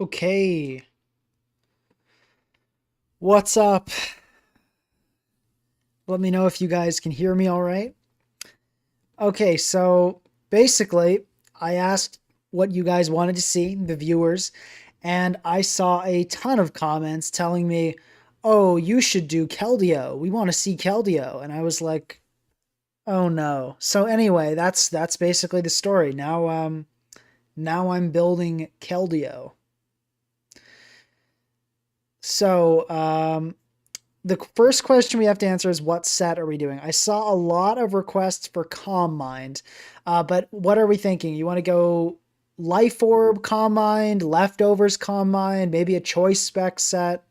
Okay, what's up? Let me know if you guys can hear me all right. Okay, so basically, I asked what you guys wanted to see, the viewers, and I saw a ton of comments telling me, "Oh, you should do Keldeo. We want to see Keldeo." And I was like, "Oh no." So anyway, that's basically the story. Now I'm building Keldeo. So, the first question we have to answer is what set are we doing? I saw a lot of requests for Calm Mind, but what are we thinking? You want to go Life Orb Calm Mind, Leftovers Calm Mind, maybe a choice spec set?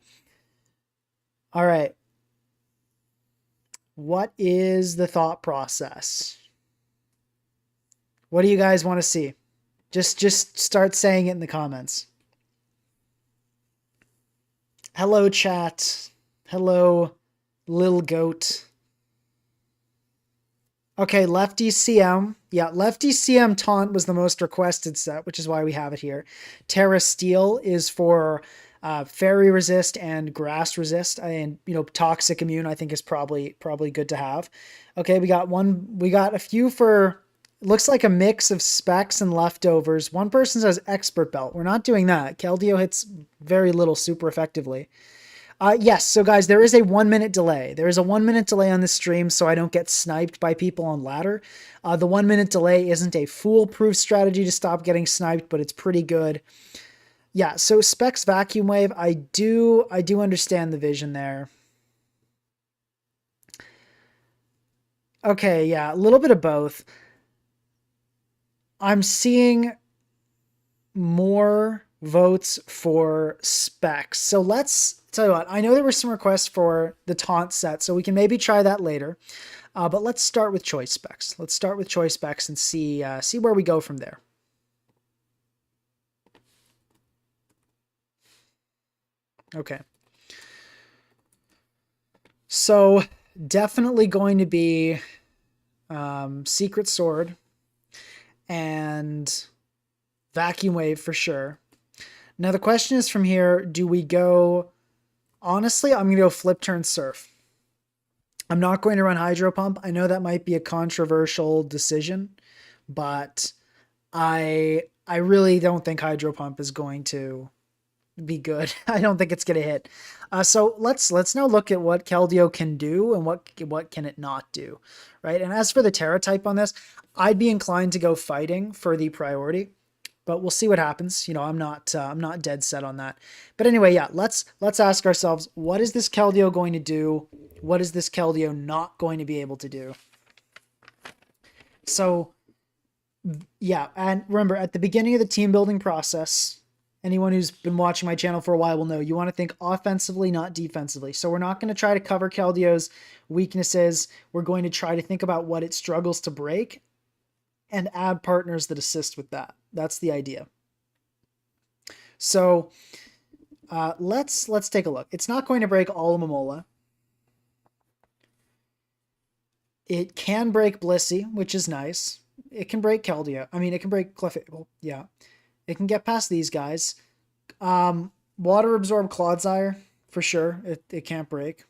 All right. What is the thought process? What do you guys want to see? Just start saying it in the comments. Hello, chat. Hello, Lil Goat. Okay, Lefty CM. Yeah, Lefty CM Taunt was the most requested set, which is why we have it here. Terra Steel is for Fairy Resist and Grass Resist, and Toxic Immune. I think is probably good to have. Okay, we got one. We got a few for. Looks like a mix of specs and leftovers. One person says Expert Belt. We're not doing that. Keldeo hits very little super effectively. Yes, so guys, there is a 1 minute delay. There is a 1 minute delay on this stream, so I don't get sniped by people on ladder. The 1 minute delay isn't a foolproof strategy to stop getting sniped, but it's pretty good. Yeah, so Specs Vacuum Wave, I do understand the vision there. Okay, yeah, a little bit of both. I'm seeing more votes for specs. So let's tell you what, I know there were some requests for the taunt set, so we can maybe try that later. But let's start with choice specs. Let's start with choice specs and see where we go from there. Okay. So definitely going to be Secret Sword and Vacuum Wave for sure. Now the question is from here, do we go... Honestly, I'm going to go Flip Turn Surf. I'm not going to run Hydro Pump. I know that might be a controversial decision, but I really don't think Hydro Pump is going to be good. I don't think it's going to hit. So let's now look at what Keldeo can do and what can it not do, right? And as for the Terra type on this, I'd be inclined to go fighting for the priority, but we'll see what happens. I'm not dead set on that. But anyway, yeah, let's ask ourselves, what is this Keldeo going to do? What is this Keldeo not going to be able to do? So yeah, and remember at the beginning of the team building process, anyone who's been watching my channel for a while will know you want to think offensively, not defensively. So we're not going to try to cover Keldeo's weaknesses. We're going to try to think about what it struggles to break and add partners that assist with that. That's the idea. So let's take a look. It's not going to break all of Momola. It can break Blissey, which is nice. It can break Keldeo. I mean, it can break Clefable. Yeah. It can get past these guys. Water Absorb Clodsire, for sure. It can't break.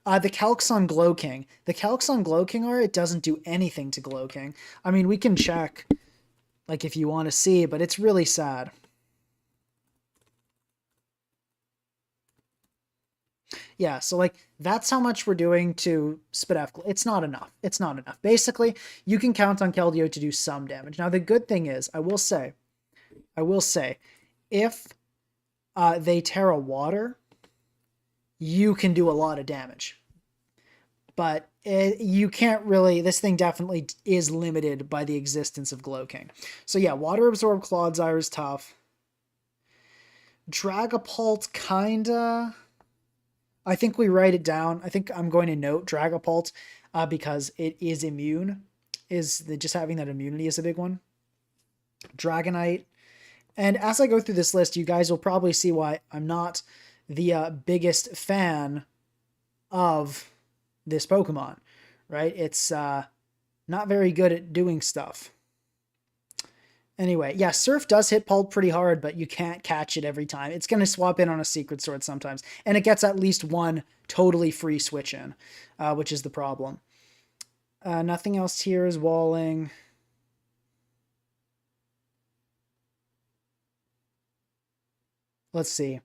The Calcs on Glow King. The Calcs on Glow King it doesn't do anything to Glow King. I mean, we can check, like, if you want to see, but it's really sad. Yeah, so like that's how much we're doing to Spidef. It's not enough. It's not enough. Basically, you can count on Keldeo to do some damage. Now the good thing is, I will say, if they Terra Water, you can do a lot of damage. But you can't really, this thing definitely is limited by the existence of Glow King. So yeah, Water Absorb Clodsire is tough. Dragapult kinda... I think we write it down. I think I'm going to note Dragapult because it is immune. Just having that immunity is a big one. Dragonite. And as I go through this list, you guys will probably see why I'm not the biggest fan of this Pokemon, right? It's not very good at doing stuff. Anyway, yeah, Surf does hit Pulp pretty hard, but you can't catch it every time. It's going to swap in on a Secret Sword sometimes, and it gets at least one totally free switch in, which is the problem. Nothing else here is walling. Let's see.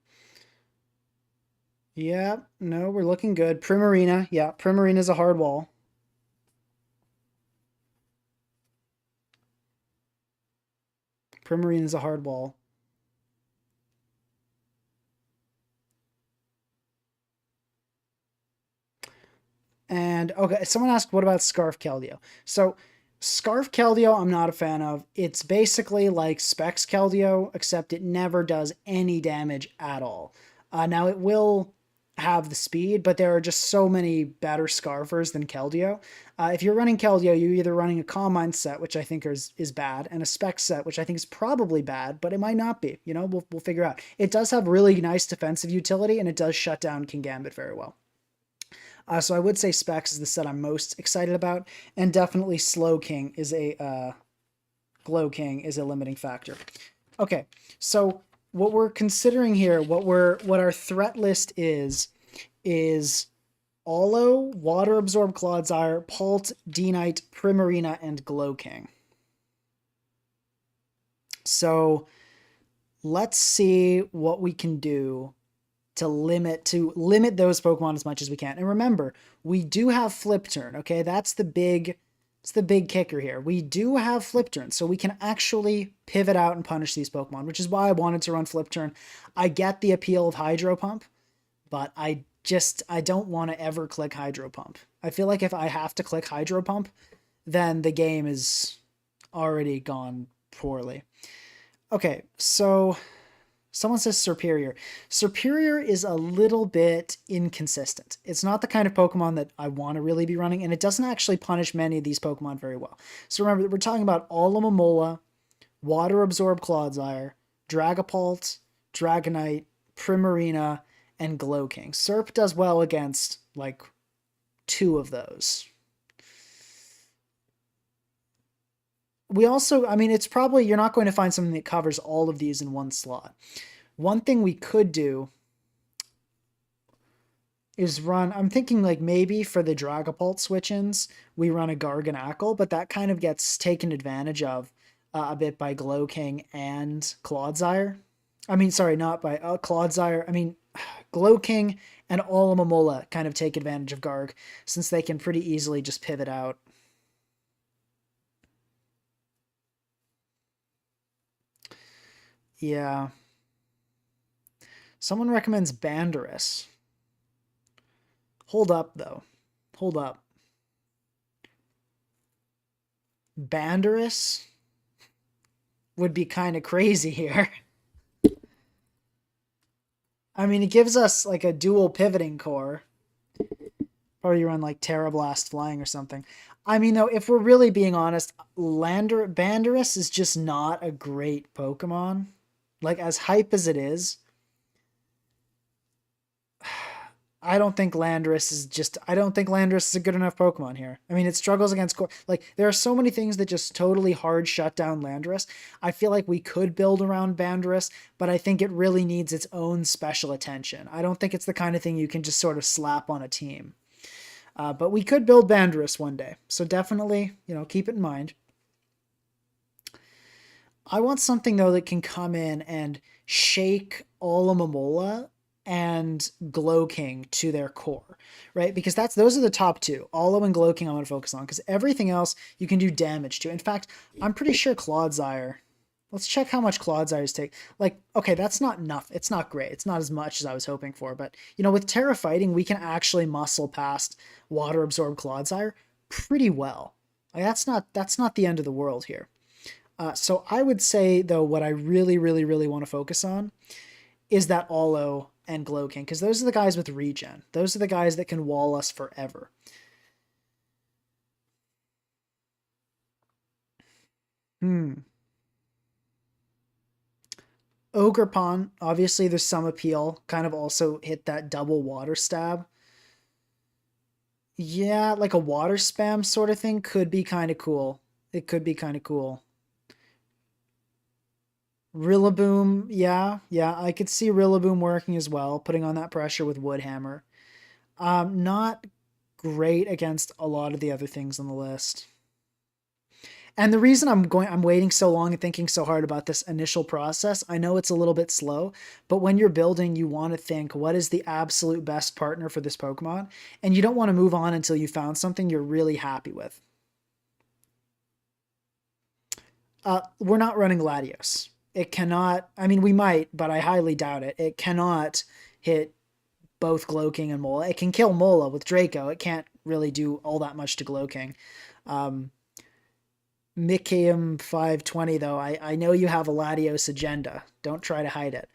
Yeah, no, we're looking good. Primarina, yeah, Primarina's a hard wall. Primarina's a hard wall. And okay, someone asked, what about Scarf Keldeo? So, Scarf Keldeo, I'm not a fan of. It's basically like Specs Keldeo, except it never does any damage at all. Now, it will have the speed, but there are just so many better Scarfers than Keldeo. If you're running Keldeo, you're either running a Calm Mind set, which I think is bad, and a Spec set, which I think is probably bad, but it might not be. You know, we'll figure out. It does have really nice defensive utility, and it does shut down King Gambit very well. So I would say Specs is the set I'm most excited about, and definitely Slow King is a Glow King is a limiting factor. Okay, so what we're considering here, what our threat list is Olo, Water Absorb Clodsire, Pult, D-Knight, Primarina, and Glow King. So let's see what we can do to limit those Pokemon as much as we can. And remember, we do have Flip Turn, okay? It's the big kicker here. We do have Flip Turn, so we can actually pivot out and punish these Pokemon, which is why I wanted to run Flip Turn. I get the appeal of Hydro Pump, but I don't want to ever click Hydro Pump. I feel like if I have to click Hydro Pump, then the game is already gone poorly. Okay, so someone says Superior. Superior is a little bit inconsistent. It's not the kind of Pokemon that I want to really be running, and it doesn't actually punish many of these Pokemon very well. So remember, we're talking about Alomomola, Water Absorb Clodsire, Dragapult, Dragonite, Primarina, and Glow King. Serp does well against, like, 2 of those. We also, I mean, it's probably, you're not going to find something that covers all of these in one slot. One thing we could do is run, I'm thinking like maybe for the Dragapult switch-ins, we run a Garganacl, but that kind of gets taken advantage of a bit by Glow King and Clodsire. I mean, sorry, not by Clodsire. I mean, Glow King and Alomomola kind of take advantage of Garg, since they can pretty easily just pivot out. Yeah. Someone recommends Banderas. Hold up, though. Hold up. Banderas would be kind of crazy here. I mean, it gives us like a dual pivoting core. Probably run like Terra Blast Flying or something. I mean, though, if we're really being honest, Banderas is just not a great Pokemon. Like, as hype as it is, I don't think Landorus is a good enough Pokemon here. I mean, it struggles against core. Like, there are so many things that just totally hard shut down Landorus. I feel like we could build around Bandorus, but I think it really needs its own special attention. I don't think it's the kind of thing you can just sort of slap on a team. But we could build Bandorus one day. So definitely, keep it in mind. I want something, though, that can come in and shake Alomomola and Glow King to their core, right? Because those are the top 2. Olo and Glow King I'm going to focus on, because everything else you can do damage to. In fact, I'm pretty sure Clodsire. Let's check how much Clodsires take. Like, okay, that's not enough. It's not great. It's not as much as I was hoping for. But, with Terra Fighting, we can actually muscle past Water Absorb Clodsire pretty well. Like, that's not the end of the world here. So I would say, though, what I really, really, really want to focus on is that Olo and Glow King, because those are the guys with regen. Those are the guys that can wall us forever. Ogerpon, obviously there's some appeal. Kind of also hit that double water stab. Yeah, like a water spam sort of thing could be kind of cool. It could be kind of cool. Rillaboom, yeah, I could see Rillaboom working as well, putting on that pressure with Woodhammer. Not great against a lot of the other things on the list. And the reason I'm waiting so long and thinking so hard about this initial process, I know it's a little bit slow, but when you're building, you want to think, what is the absolute best partner for this Pokemon? And you don't want to move on until you found something you're really happy with. We're not running Latios. It cannot, I mean, we might, but I highly doubt it. It cannot hit both Glowking and Mola. It can kill Mola with Draco. It can't really do all that much to Glowking. Um, Mickeum 520, though, I know you have a Latios agenda. Don't try to hide it.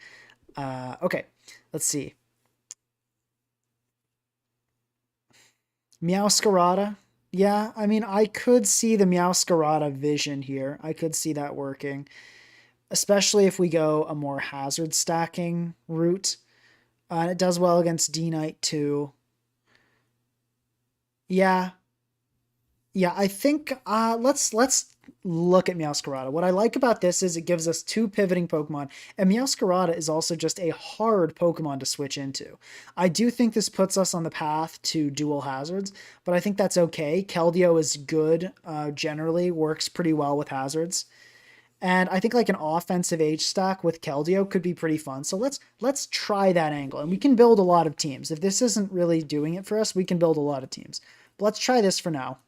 Okay, let's see. Meowscarada. Yeah, I mean, I could see the Meowscarada vision here. I could see that working, especially if we go a more hazard stacking route. And it does well against D Knight too. Yeah, yeah. I think let's look at Meowscarada. What I like about this is it gives us two pivoting Pokemon, and Meowscarada is also just a hard Pokemon to switch into. I do think this puts us on the path to dual hazards, but I think that's okay. Keldeo is good, generally works pretty well with hazards. And I think like an offensive H stack with Keldeo could be pretty fun. So let's try that angle. And we can build a lot of teams. If this isn't really doing it for us, we can build a lot of teams. But let's try this for now.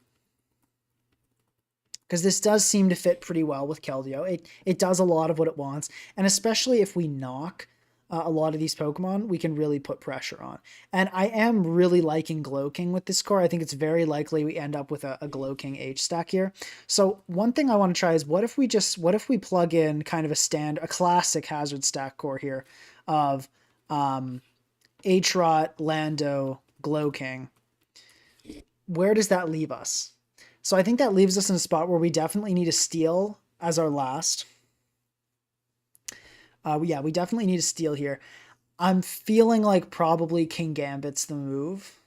Because this does seem to fit pretty well with Keldeo. It does a lot of what it wants. And especially if we knock a lot of these Pokemon, we can really put pressure on. And I am really liking Glowking with this core. I think it's very likely we end up with a Glowking H stack here. So one thing I want to try is what if we plug in kind of a classic hazard stack core here of H-Rot, Lando, Glowking. Where does that leave us? So I think that leaves us in a spot where we definitely need a Steel as our last. Yeah, we definitely need a Steel here. I'm feeling like probably King Gambit's the move.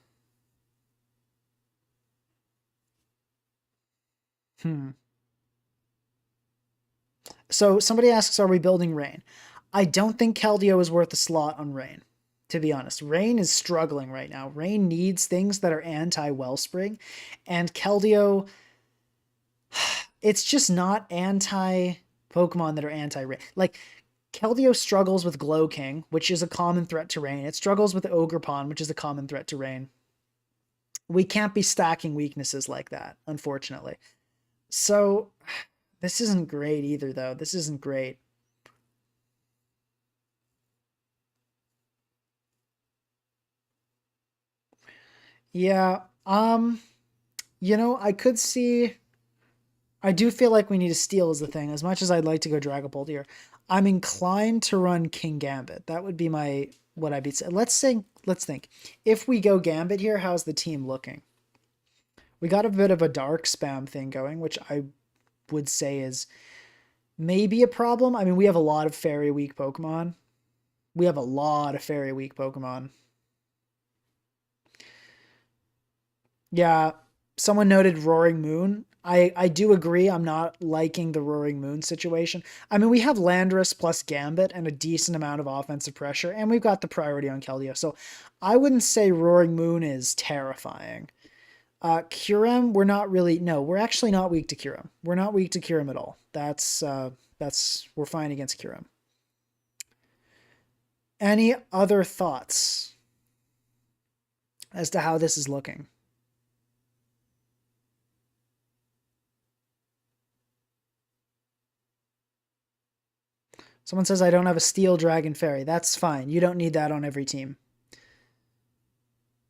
Hmm. So somebody asks, are we building Rain? I don't think Keldeo is worth a slot on Rain, to be honest. Rain is struggling right now. Rain needs things that are anti-Wellspring, and Keldeo, it's just not anti-Pokemon that are anti-Rain. Like, Keldeo struggles with Glowking, which is a common threat to Rain. It struggles with Ogerpon, which is a common threat to Rain. We can't be stacking weaknesses like that, unfortunately. So, this isn't great either, though. This isn't great. Yeah, I could see. I do feel like we need to steal as the thing. As much as I'd like to go Dragapult here, I'm inclined to run King Gambit. That would be my what I'd be saying. Let's think. If we go Gambit here, how's the team looking? We got a bit of a dark spam thing going, which I would say is maybe a problem. I mean, we have a lot of fairy weak Pokemon. We have a lot of fairy weak Pokemon. Yeah, someone noted Roaring Moon. I do agree. I'm not liking the Roaring Moon situation. I mean, we have Landorus plus Gambit and a decent amount of offensive pressure, and we've got the priority on Keldeo. So I wouldn't say Roaring Moon is terrifying. Kyurem, we're not really. No, we're actually not weak to Kyurem. We're not weak to Kyurem at all. We're fine against Kyurem. Any other thoughts as to how this is looking? Someone says I don't have a Steel Dragon Fairy. That's fine. You don't need that on every team.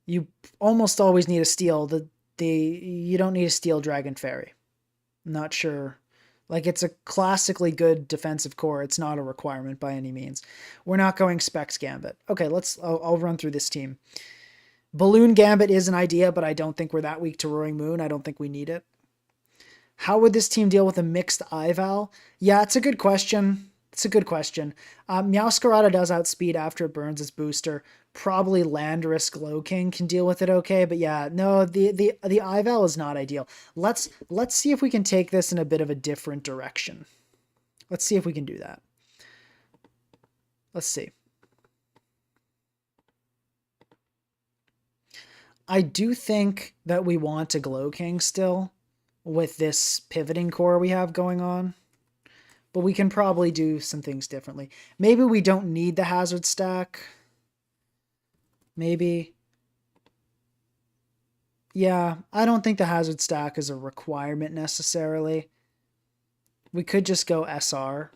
You almost always need a Steel. You don't need a Steel Dragon Fairy. I'm not sure. Like it's a classically good defensive core. It's not a requirement by any means. We're not going Specs Gambit. Okay, I'll run through this team. Balloon Gambit is an idea, but I don't think we're that weak to Roaring Moon. I don't think we need it. How would this team deal with a mixed Ival? Yeah, it's a good question. It's a good question. Meowscarada does outspeed after it burns its booster. Probably Landorus Glowking can deal with it okay, but yeah, no, the Ival is not ideal. Let's see if we can take this in a bit of a different direction. Let's see if we can do that. Let's see. I do think that we want a Glow King still with this pivoting core we have going on. But we can probably do some things differently. Maybe we don't need the hazard stack. Maybe. Yeah, I don't think the hazard stack is a requirement necessarily. We could just go SR.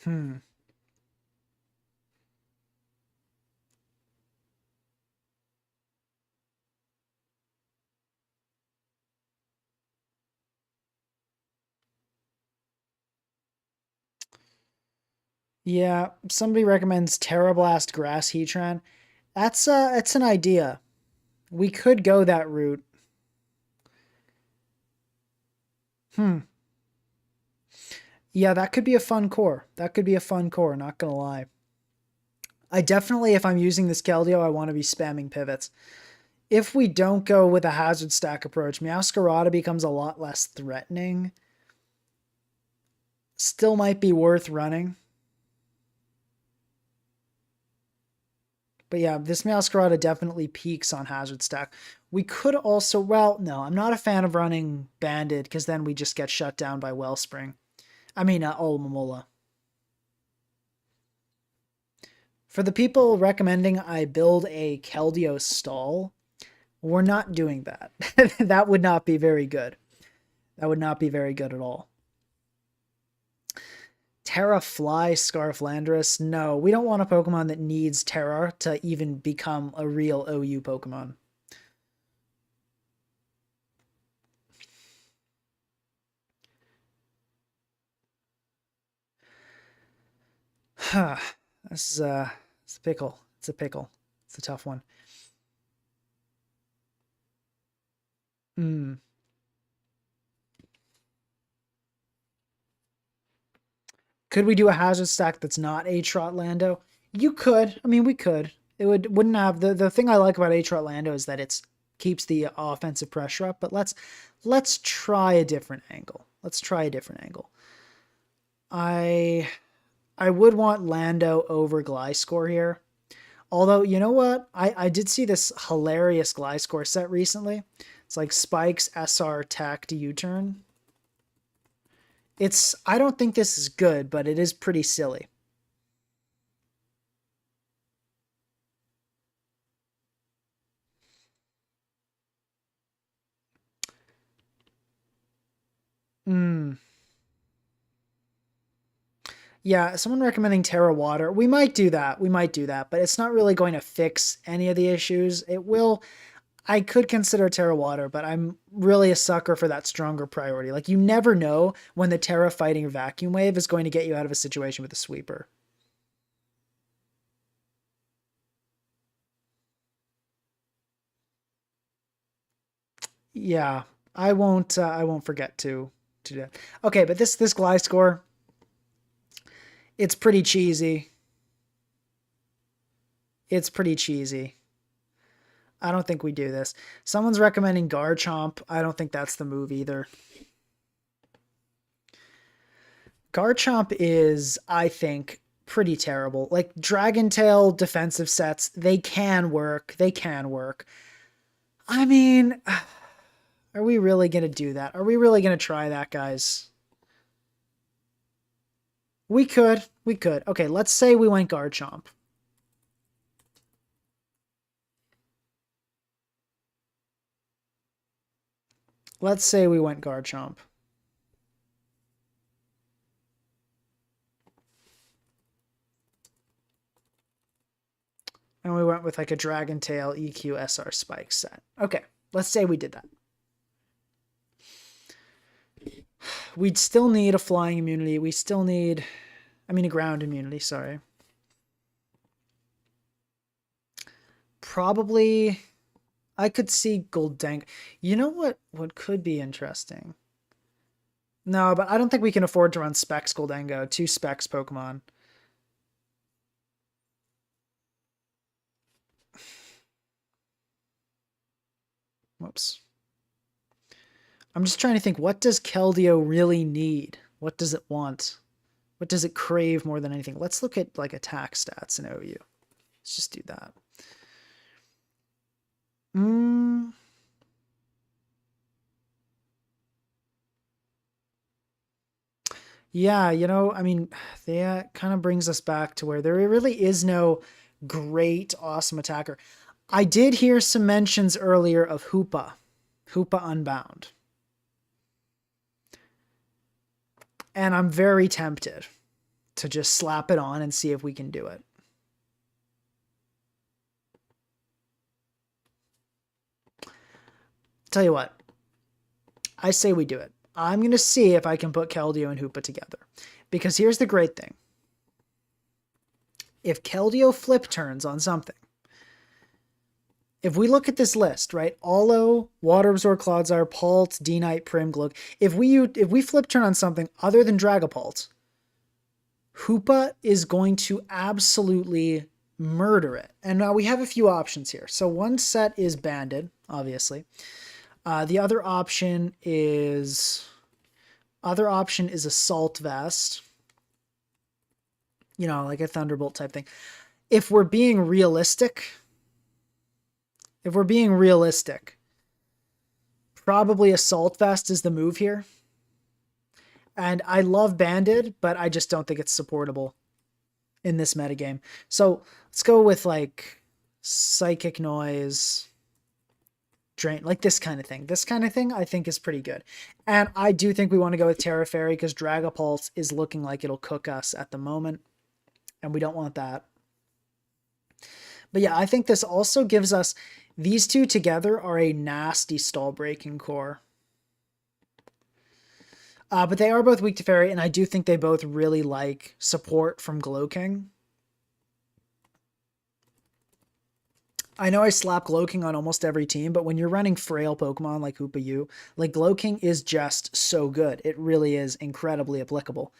Hmm. Yeah, somebody recommends Terra Blast Grass Heatran. It's an idea. We could go that route. Hmm. Yeah, that could be a fun core. That could be a fun core, not gonna lie. I definitely, if I'm using this Keldeo, I want to be spamming pivots. If we don't go with a hazard stack approach, Meowscarada becomes a lot less threatening. Still might be worth running. But yeah, this Meowscarada definitely peaks on hazard stack. We could also, well, no, I'm not a fan of running Banded because then we just get shut down by Wellspring. I mean, Olomomola. For the people recommending I build a Keldeo stall, we're not doing that. That would not be very good. That would not be very good at all. Terra Fly Scarflandrus. No, we don't want a Pokemon that needs Terra to even become a real OU Pokemon. Huh. This is it's a pickle. It's a pickle. It's a tough one. Hmm. Could we do a hazard stack that's not A-Trot Lando? You could. I mean, we could. It wouldn't have the thing I like about A-Trot Lando is that it's keeps the offensive pressure up, but let's try a different angle. Let's try a different angle. I I would want Lando over Gliscor here. Although, you know what? I did see this hilarious Gliscor set recently. It's like Spikes, SR, Tact, U-turn. I don't think this is good, but it is pretty silly. Hmm. Yeah, someone recommending Terra Water. We might do that. We might do that, but it's not really going to fix any of the issues. It will. I could consider Terra Water, but I'm really a sucker for that stronger priority. Like, you never know when the Terra fighting Vacuum Wave is going to get you out of a situation with a sweeper. Yeah, I won't. I won't forget to do that. Okay, but this Gliscor, it's pretty cheesy. It's pretty cheesy. I don't think we do this. Someone's recommending Garchomp. I don't think that's the move either. Garchomp is, I think, pretty terrible. Like Dragon Tail defensive sets, they can work. They can work. I mean, are we really going to do that? Are we really going to try that, guys? We could. We could. Okay, let's say we went Garchomp. Let's say we went Garchomp. And we went with like a Dragon Tail EQ SR Spike set. Okay, let's say we did that. We'd still need a flying immunity. We still need, I mean, a ground immunity, sorry. Probably, I could see Goldank. You know what could be interesting? No, but I don't think we can afford to run Specs Goldango, two Specs Pokemon. Whoops. I'm just trying to think, what does Keldeo really need? What does it want? What does it crave more than anything? Let's look at like attack stats in OU. Let's just do that. Mm. Yeah, I mean, that kind of brings us back to where there really is no great, awesome attacker. I did hear some mentions earlier of Hoopa Unbound. And I'm very tempted to just slap it on and see if we can do it. Tell you what, I say we do it. I'm going to see if I can put Keldeo and Hoopa together. Because here's the great thing. If Keldeo flip turns on something, if we look at this list, right? Allo, Water Absorb, Clodsire, Palt, D-Knight, Prim, Glook. If we flip turn on something other than Dragapult, Hoopa is going to absolutely murder it. And now we have a few options here. So one set is Banded, obviously. The other option is Assault Vest. Like a Thunderbolt type thing. If we're being realistic, probably Assault Vest is the move here. And I love Banded, but I just don't think it's supportable in this metagame. So let's go with like Psychic Noise, Drain, like this kind of thing. This kind of thing I think is pretty good. And I do think we want to go with Terra Fairy because Dragapult is looking like it'll cook us at the moment. And we don't want that. But yeah, I think this also gives us, these two together are a nasty stall breaking core. But they are both weak to Fairy, and I do think they both really like support from Glowking. I know I slap Glowking on almost every team, but when you're running frail Pokemon like Hoopa U, like Glowking is just so good. It really is incredibly applicable.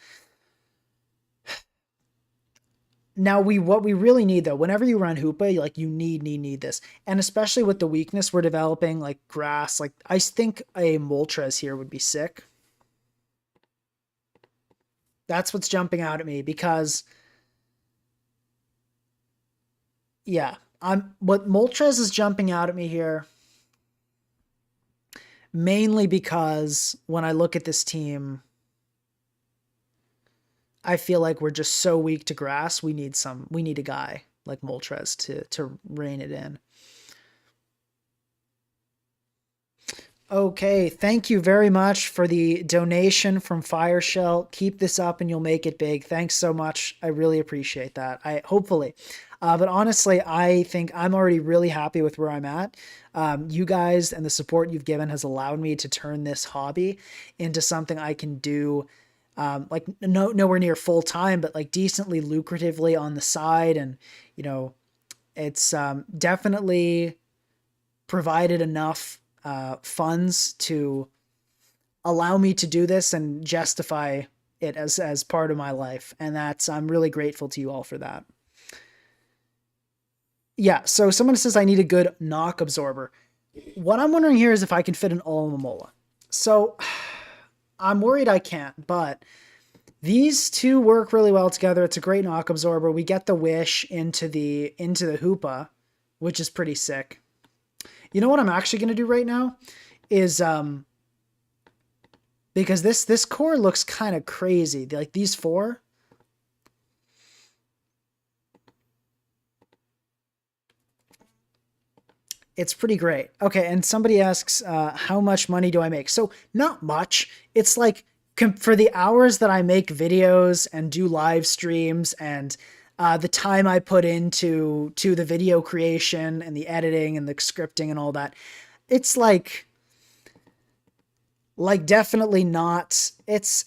Now what we really need though, whenever you run Hoopa, like you need this. And especially with the weakness we're developing, like grass, like I think a Moltres here would be sick. That's what's jumping out at me because yeah, what Moltres is jumping out at me here mainly because when I look at this team, I feel like we're just so weak to grass. We need a guy like Moltres to rein it in. Okay, thank you very much for the donation from Fireshell. Keep this up and you'll make it big. Thanks so much. I really appreciate that. Hopefully. But honestly, I think I'm already really happy with where I'm at. You guys and the support you've given has allowed me to turn this hobby into something I can do like nowhere near full time, but like decently lucratively on the side. And, it's definitely provided enough funds to allow me to do this and justify it as part of my life. And I'm really grateful to you all for that. Yeah. So someone says I need a good knock absorber. What I'm wondering here is if I can fit an Alomomola. So I'm worried I can't, but these two work really well together. It's a great knock absorber. We get the wish into the Hoopa, which is pretty sick. You know what I'm actually going to do right now is, because this core looks kind of crazy. Like these four. It's pretty great. Okay. And somebody asks, how much money do I make? So not much. It's like for the hours that I make videos and do live streams and the time I put into the video creation and the editing and the scripting and all that, it's like definitely not. It's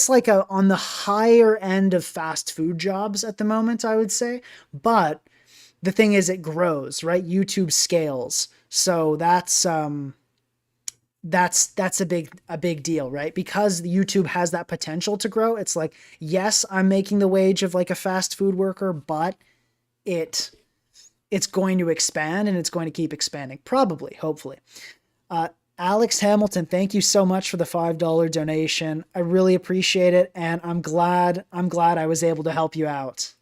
like on the higher end of fast food jobs at the moment, I would say. But the thing is, it grows, right? YouTube scales, so that's a big deal, right? Because YouTube has that potential to grow. It's like, yes, I'm making the wage of like a fast food worker, but it's going to expand and it's going to keep expanding, probably, hopefully. Alex Hamilton, thank you so much for the $5 donation. I really appreciate it, and I'm glad I was able to help you out.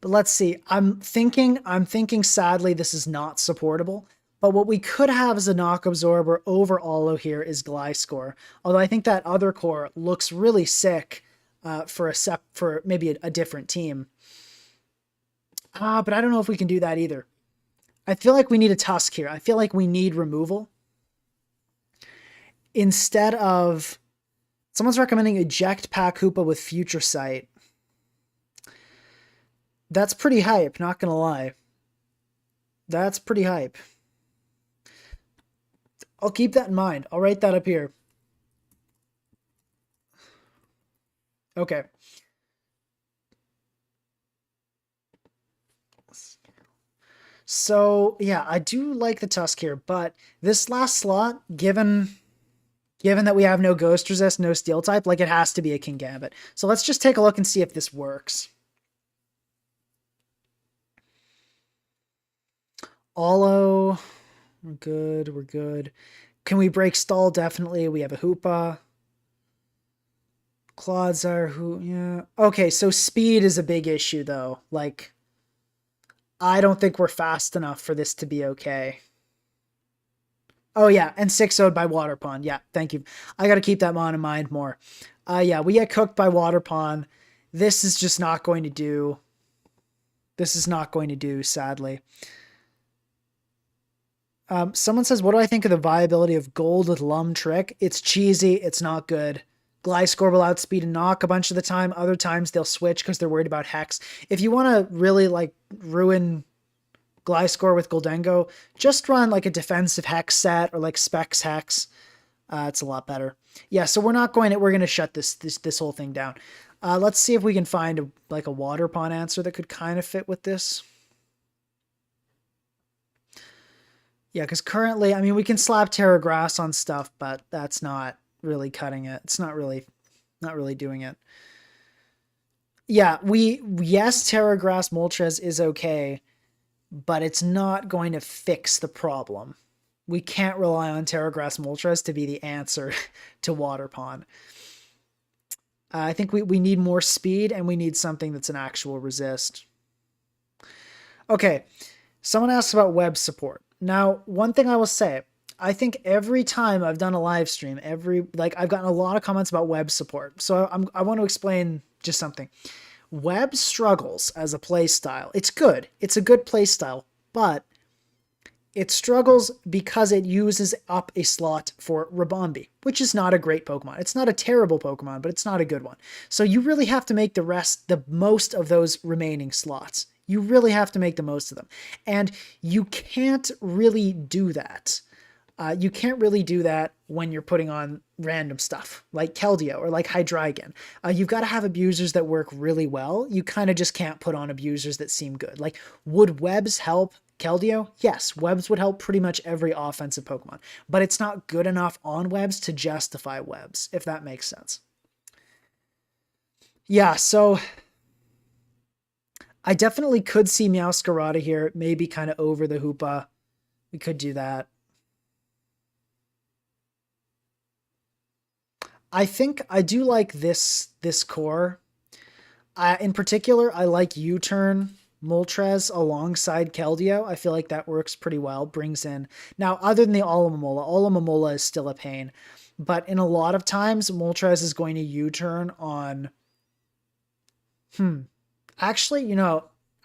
But let's see. I'm thinking sadly this is not supportable. But what we could have as a knock absorber over Olo here is Gliscor. Although I think that other core looks really sick for maybe a different team. But I don't know if we can do that either. I feel like we need a Tusk here. I feel like we need removal. Instead of... Someone's recommending eject Pack Hoopa with Future Sight. That's pretty hype, not gonna lie. That's pretty hype. I'll keep that in mind. I'll write that up here. Okay. So, yeah, I do like the Tusk here, but this last slot, given that we have no Ghost Resist, no Steel type, like it has to be a King Gambit. So let's just take a look and see if this works. Olo, we're good, we're good. Can we break stall? Definitely. We have a Hoopa. Clodsire, who, yeah. Okay, so speed is a big issue, though. Like, I don't think we're fast enough for this to be okay. Oh, yeah, and 6-0'd by Water Pond. Yeah, thank you. I got to keep that in mind more. Yeah, we get cooked by Water Pond. This is just not going to do. This is not going to do, sadly. Someone says, what do I think of the viability of gold with Lum Trick? It's cheesy. It's not good. Gliscor will outspeed and knock a bunch of the time. Other times they'll switch because they're worried about Hex. If you want to really like ruin Gliscor with Goldengo, just run like a defensive Hex set or like Specs Hex. It's a lot better. Yeah, so we're going to shut this whole thing down. Let's see if we can find a Water Pond answer that could kind of fit with this. Yeah, because currently, I mean, we can slap Terra Grass on stuff, but that's not really cutting it. It's not really doing it. Yeah, yes, Terra Grass Moltres is okay, but it's not going to fix the problem. We can't rely on Terra Grass Moltres to be the answer to Water Pond. I think we need more speed, and we need something that's an actual resist. Okay, someone asks about web support. Now, one thing I will say, I think every time I've done a live stream, I've gotten a lot of comments about web support. So I want to explain just something. Web struggles as a play style. It's good. It's a good play style, but it struggles because it uses up a slot for Ribombee, which is not a great Pokemon. It's not a terrible Pokemon, but it's not a good one. So you really have to make the most of those remaining slots. You really have to make the most of them. And you can't really do that. You can't really do that when you're putting on random stuff like Keldeo or like Hydreigon. You've got to have abusers that work really well. You kind of just can't put on abusers that seem good. Like, would webs help Keldeo? Yes, webs would help pretty much every offensive Pokemon, but it's not good enough on webs to justify webs, if that makes sense. Yeah, so I definitely could see Meowscarada here, maybe kind of over the Hoopa. We could do that. I think I do like this core. In particular, I like U-turn Moltres alongside Keldeo. I feel like that works pretty well. Brings in now, other than the Olomomola is still a pain, but in a lot of times, Moltres is going to U-turn on. Actually,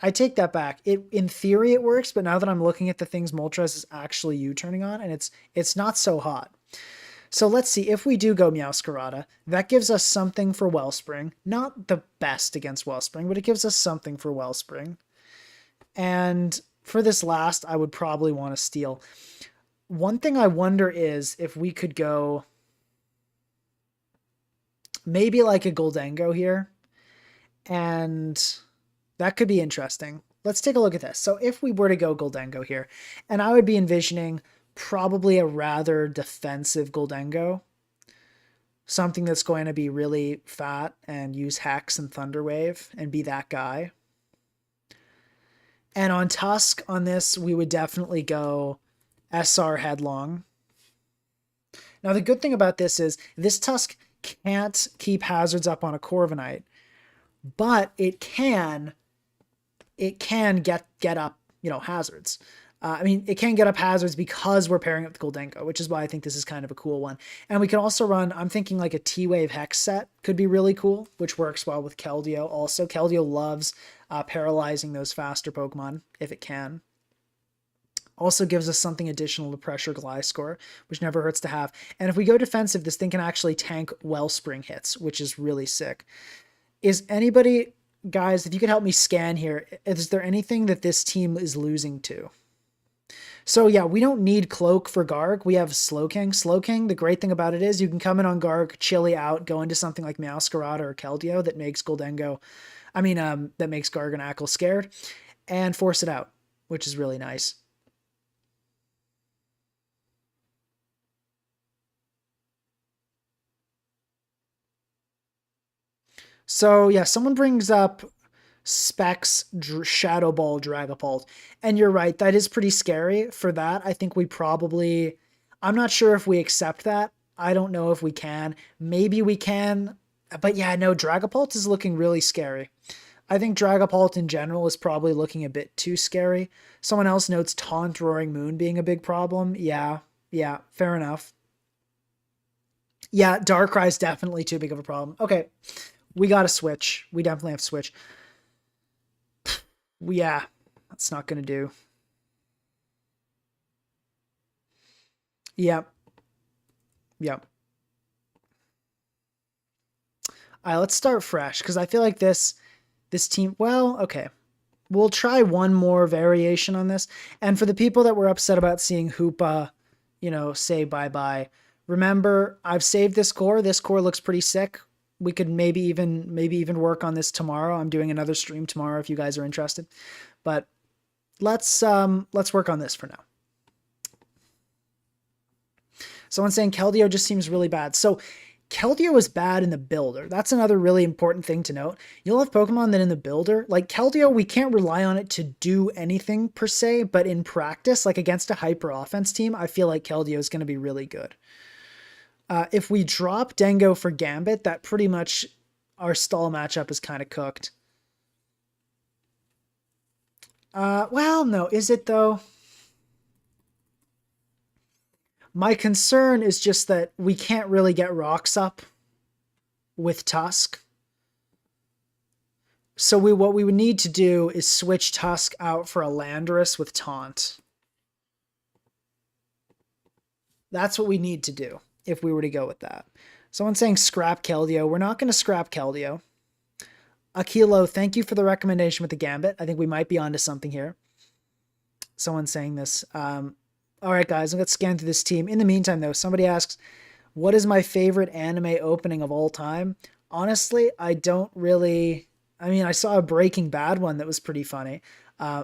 I take that back. In theory it works, but now that I'm looking at the things Moltres is actually U-turning on, and it's not so hot. So let's see, if we do go Meowscarada, that gives us something for Wellspring. Not the best against Wellspring, but it gives us something for Wellspring. And for this last, I would probably want to steal. One thing I wonder is if we could go maybe like a Goldengo here. And that could be interesting. Let's take a look at this. So if we were to go Goldengo here, and I would be envisioning probably a rather defensive Goldengo. Something that's going to be really fat and use Hex and Thunder Wave and be that guy. And on Tusk on this, we would definitely go SR Headlong. Now, the good thing about this is this Tusk can't keep hazards up on a Corviknight, but it can get up, hazards. I mean, it can get up hazards because we're pairing up the Goldenko, which is why I think this is kind of a cool one. And we can also run, I'm thinking like a T-Wave Hex set could be really cool, which works well with Keldeo. Also, Keldeo loves paralyzing those faster Pokemon if it can. Also gives us something additional to pressure Gliscor, which never hurts to have. And if we go defensive, this thing can actually tank Wellspring hits, which is really sick. Is anybody, guys, if you could help me scan here, is there anything that this team is losing to? So yeah, we don't need Cloak for Garg. We have Slowking. Slowking, the great thing about it is you can come in on Garg, chilly out, go into something like Meowscarada or Keldeo that makes that makes Garganacl scared, and force it out, which is really nice. So yeah, someone brings up Specs Shadow Ball Dragapult, and you're right, that is pretty scary. For that, I think I'm not sure if we accept that. I don't know if we can. Maybe we can, but yeah, no, Dragapult is looking really scary. I think Dragapult in general is probably looking a bit too scary. Someone else notes Taunt Roaring Moon being a big problem. Yeah, fair enough. Yeah, Darkrai is definitely too big of a problem. Okay, we got to switch. We definitely have to switch. Yeah, that's not going to do. Yep. Yep. All right, let's start fresh because I feel like this team, well, okay. We'll try one more variation on this. And for the people that were upset about seeing Hoopa, say bye-bye, remember, I've saved this core. This core looks pretty sick. We could maybe even work on this tomorrow. I'm doing another stream tomorrow if you guys are interested. But let's work on this for now. Someone's saying Keldeo just seems really bad. So Keldeo is bad in the builder. That's another really important thing to note. You'll have Pokemon that in the builder, like Keldeo, we can't rely on it to do anything per se, but in practice, like against a hyper offense team, I feel like Keldeo is going to be really good. If we drop Dengo for Gambit, that pretty much our stall matchup is kind of cooked. Well, no, is it though? My concern is just that we can't really get rocks up with Tusk. So what we would need to do is switch Tusk out for a Landorus with Taunt. That's what we need to do if we were to go with that. Someone's saying scrap Keldeo. We're not going to scrap Keldeo. Kelo, thank you for the recommendation with the Gambit. I think we might be onto something here. Someone's saying this. All right, guys, let's scan through this team. In the meantime, though, somebody asks, what is my favorite anime opening of all time? Honestly, I don't really... I mean, I saw a Breaking Bad one that was pretty funny.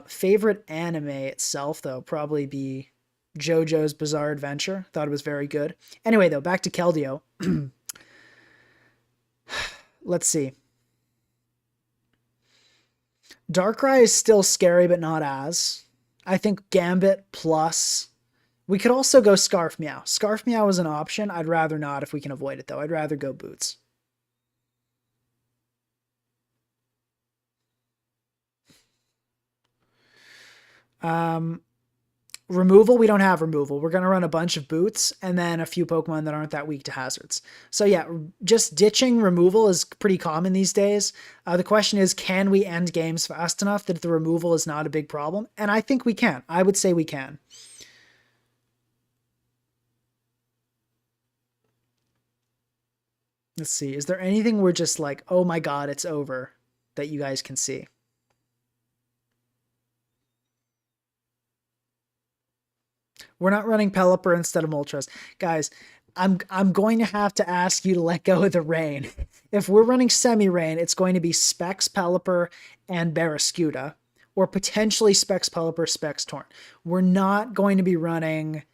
Favorite anime itself, though, probably be JoJo's Bizarre Adventure. Thought it was very good. Anyway, though, back to Keldeo. Let's see. Darkrai is still scary, but not as. I think Gambit plus... We could also go Scarf Meow. Scarf Meow is an option. I'd rather not if we can avoid it, though. I'd rather go Boots. Removal, we don't have removal. We're going to run a bunch of Boots and then a few Pokemon that aren't that weak to hazards. So yeah, just ditching removal is pretty common these days. The question is, can we end games fast enough that the removal is not a big problem? And I think we can. I would say we can. Let's see. Is there anything we're just like, oh my god, it's over, that you guys can see? We're not running Pelipper instead of Moltres. Guys, I'm going to have to ask you to let go of the rain. If we're running semi-rain, it's going to be Specs, Pelipper, and Barraskewda, or potentially Specs, Pelipper, Specs, Torn. We're not going to be running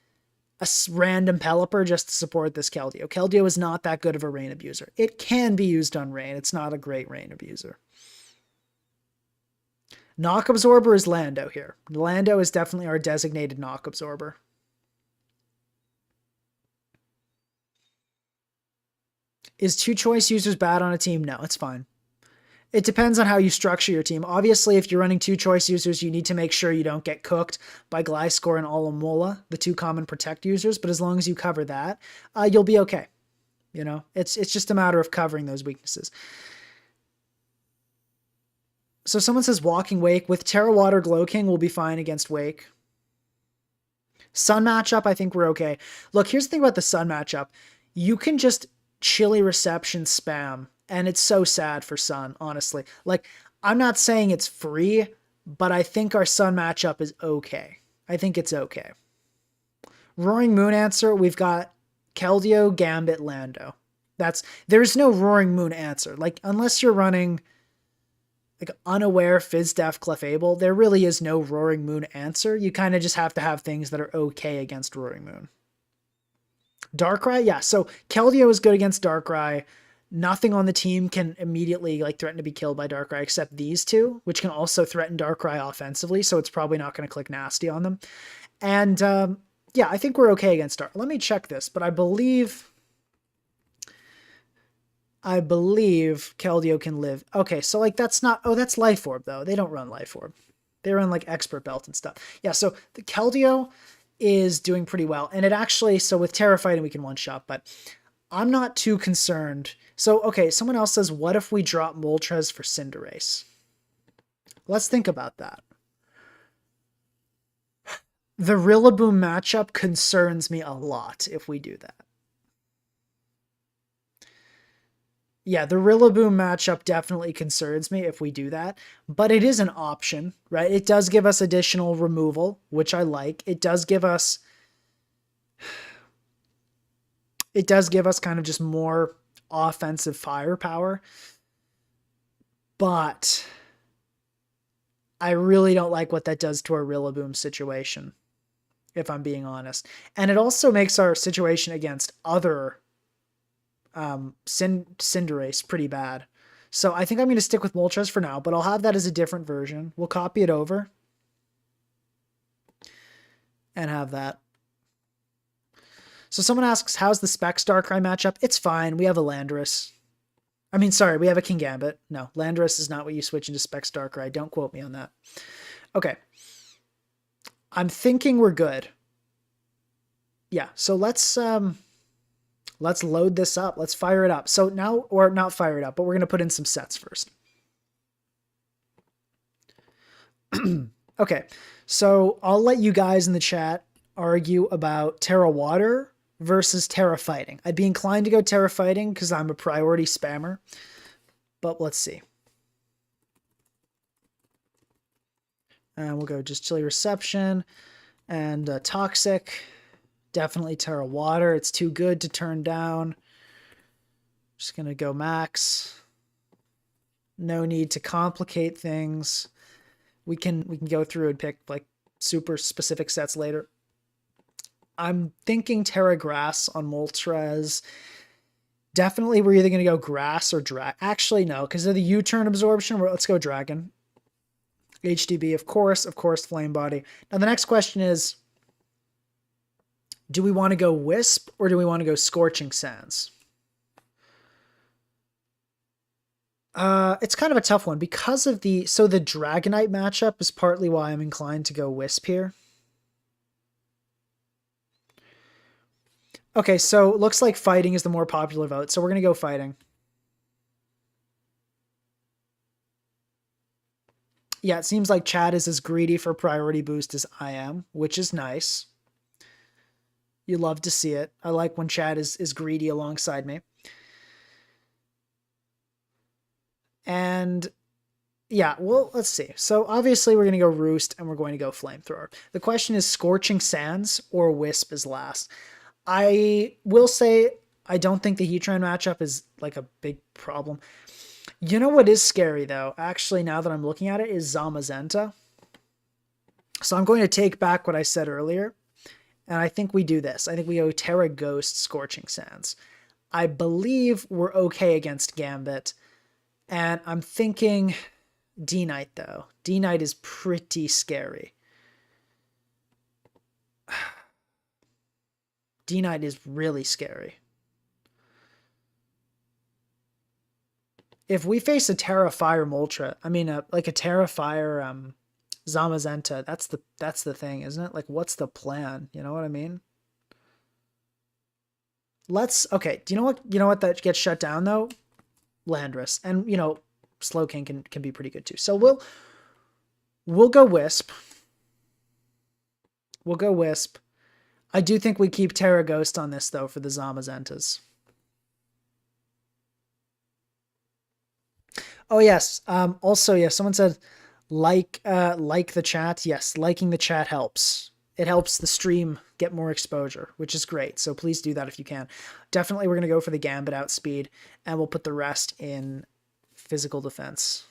a random Pelipper just to support this Keldeo. Keldeo is not that good of a rain abuser. It can be used on rain. It's not a great rain abuser. Knock Absorber is Lando here. Lando is definitely our designated Knock Absorber. Is two choice users bad on a team? No, it's fine. It depends on how you structure your team. Obviously, if you're running two choice users, you need to make sure you don't get cooked by Gliscor and Alamola, the two common protect users. But as long as you cover that, you'll be okay. You know, it's just a matter of covering those weaknesses. So someone says Walking Wake. With Terra Water Glow King, we'll be fine against Wake. Sun matchup, I think we're okay. Look, here's the thing about the Sun matchup. You can just chilly reception spam, and it's so sad for Sun, honestly. Like, I'm not saying it's free, but I think our Sun matchup is okay. I think it's okay. Roaring Moon answer, we've got Keldeo, Gambit, Lando. There's no Roaring Moon answer. Like, unless you're running like Unaware, Fizdef, Clefable, there really is no Roaring Moon answer. You kind of just have to have things that are okay against Roaring Moon. Darkrai, yeah. So Keldeo is good against Darkrai. Nothing on the team can immediately like threaten to be killed by Darkrai except these two, which can also threaten Darkrai offensively. So it's probably not going to click nasty on them. And yeah, I think we're okay against Dark. Let me check this, but I believe Keldeo can live. Okay, so like that's not. Oh, that's Life Orb though. They don't run Life Orb. They run like Expert Belt and stuff. Yeah, so the Keldeo is doing pretty well, and it actually. So with Terra Fighting we can one shot, but I'm not too concerned. So okay, someone else says, what if we drop Moltres for Cinderace? Let's think about that. The Rillaboom matchup concerns me a lot if we do that. Yeah, the Rillaboom matchup definitely concerns me if we do that, but it is an option, right? It does give us additional removal, which I like. It does give us kind of just more offensive firepower, but I really don't like what that does to our Rillaboom situation, if I'm being honest. And it also makes our situation against other Cinderace pretty bad. So I think I'm going to stick with Moltres for now, but I'll have that as a different version. We'll copy it over and have that. So someone asks, how's the Specs Darkrai matchup? It's fine. We have a Landorus. I mean, sorry, we have a Kingambit. No, Landorus is not what you switch into Specs Darkrai. Don't quote me on that. Okay. I'm thinking we're good. Yeah, so let's load this up. Let's fire it up. So now, or not fire it up, but we're going to put in some sets first. Okay, so I'll let you guys in the chat argue about Terra Water versus Terra Fighting. I'd be inclined to go Terra Fighting because I'm a priority spammer, but let's see. And we'll go just Chilly Reception and Toxic. Definitely Terra Water. It's too good to turn down. Just going to go max. No need to complicate things. We can go through and pick like super specific sets later. I'm thinking Terra Grass on Moltres. Definitely we're either going to go Grass or Dragon. Actually, no, because of the U-turn absorption. Let's go Dragon. HDB, of course, Flame Body. Now the next question is, do we want to go Wisp or do we want to go Scorching Sands? It's kind of a tough one because of the Dragonite matchup is partly why I'm inclined to go Wisp here. Okay, so it looks like Fighting is the more popular vote, so we're going to go Fighting. Yeah, it seems like Chad is as greedy for priority boost as I am, which is nice. You love to see it. I like when Chad is greedy alongside me. And yeah, well, let's see. So obviously we're going to go Roost and we're going to go Flamethrower. The question is Scorching Sands or Wisp is last. I will say I don't think the Heatran matchup is like a big problem. You know what is scary though, actually now that I'm looking at it, is Zamazenta. So I'm going to take back what I said earlier. And I think we do this. I think we go Terra Ghost Scorching Sands. I believe we're okay against Gambit. And I'm thinking D-Knight, though. D-Knight is pretty scary. D-Knight is really scary. if we face a Terra Fire Moltres, I mean, like a Terra Fire Zamazenta, that's the thing, isn't it? Like, what's the plan? You know what I mean? Okay. Do you know what? You know what that gets shut down though? Landorus, and Slowking can be pretty good too. So we'll go Wisp. We'll go Wisp. I do think we keep Terra Ghost on this though for the Zamazentas. Oh yes. Also, yes, someone said like the chat. Yes, liking the chat helps. It helps the stream get more exposure, which is great. So please do that if you can. Definitely we're going to go for the Gambit outspeed, and we'll put the rest in physical defense.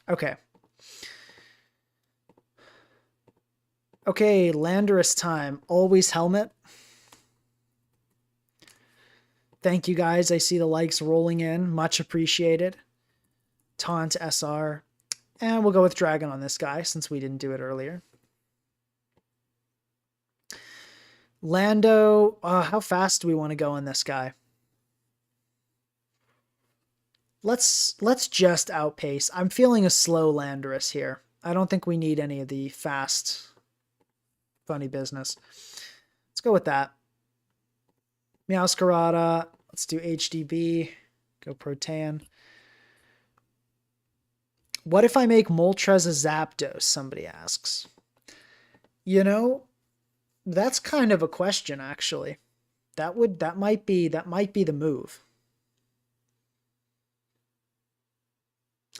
Okay. Okay, Landorus time. Always helmet. Thank you guys. I see the likes rolling in. Much appreciated. Taunt SR. And we'll go with Dragon on this guy since we didn't do it earlier. Lando, how fast do we want to go on this guy? Let's just outpace. I'm feeling a slow Landorus here. I don't think we need any of the fast, funny business. Let's go with that. Meowscarada. Let's do HDB. Go Protean. What if I make Moltres a Zapdos? Somebody asks. That's kind of a question, actually. That might be the move.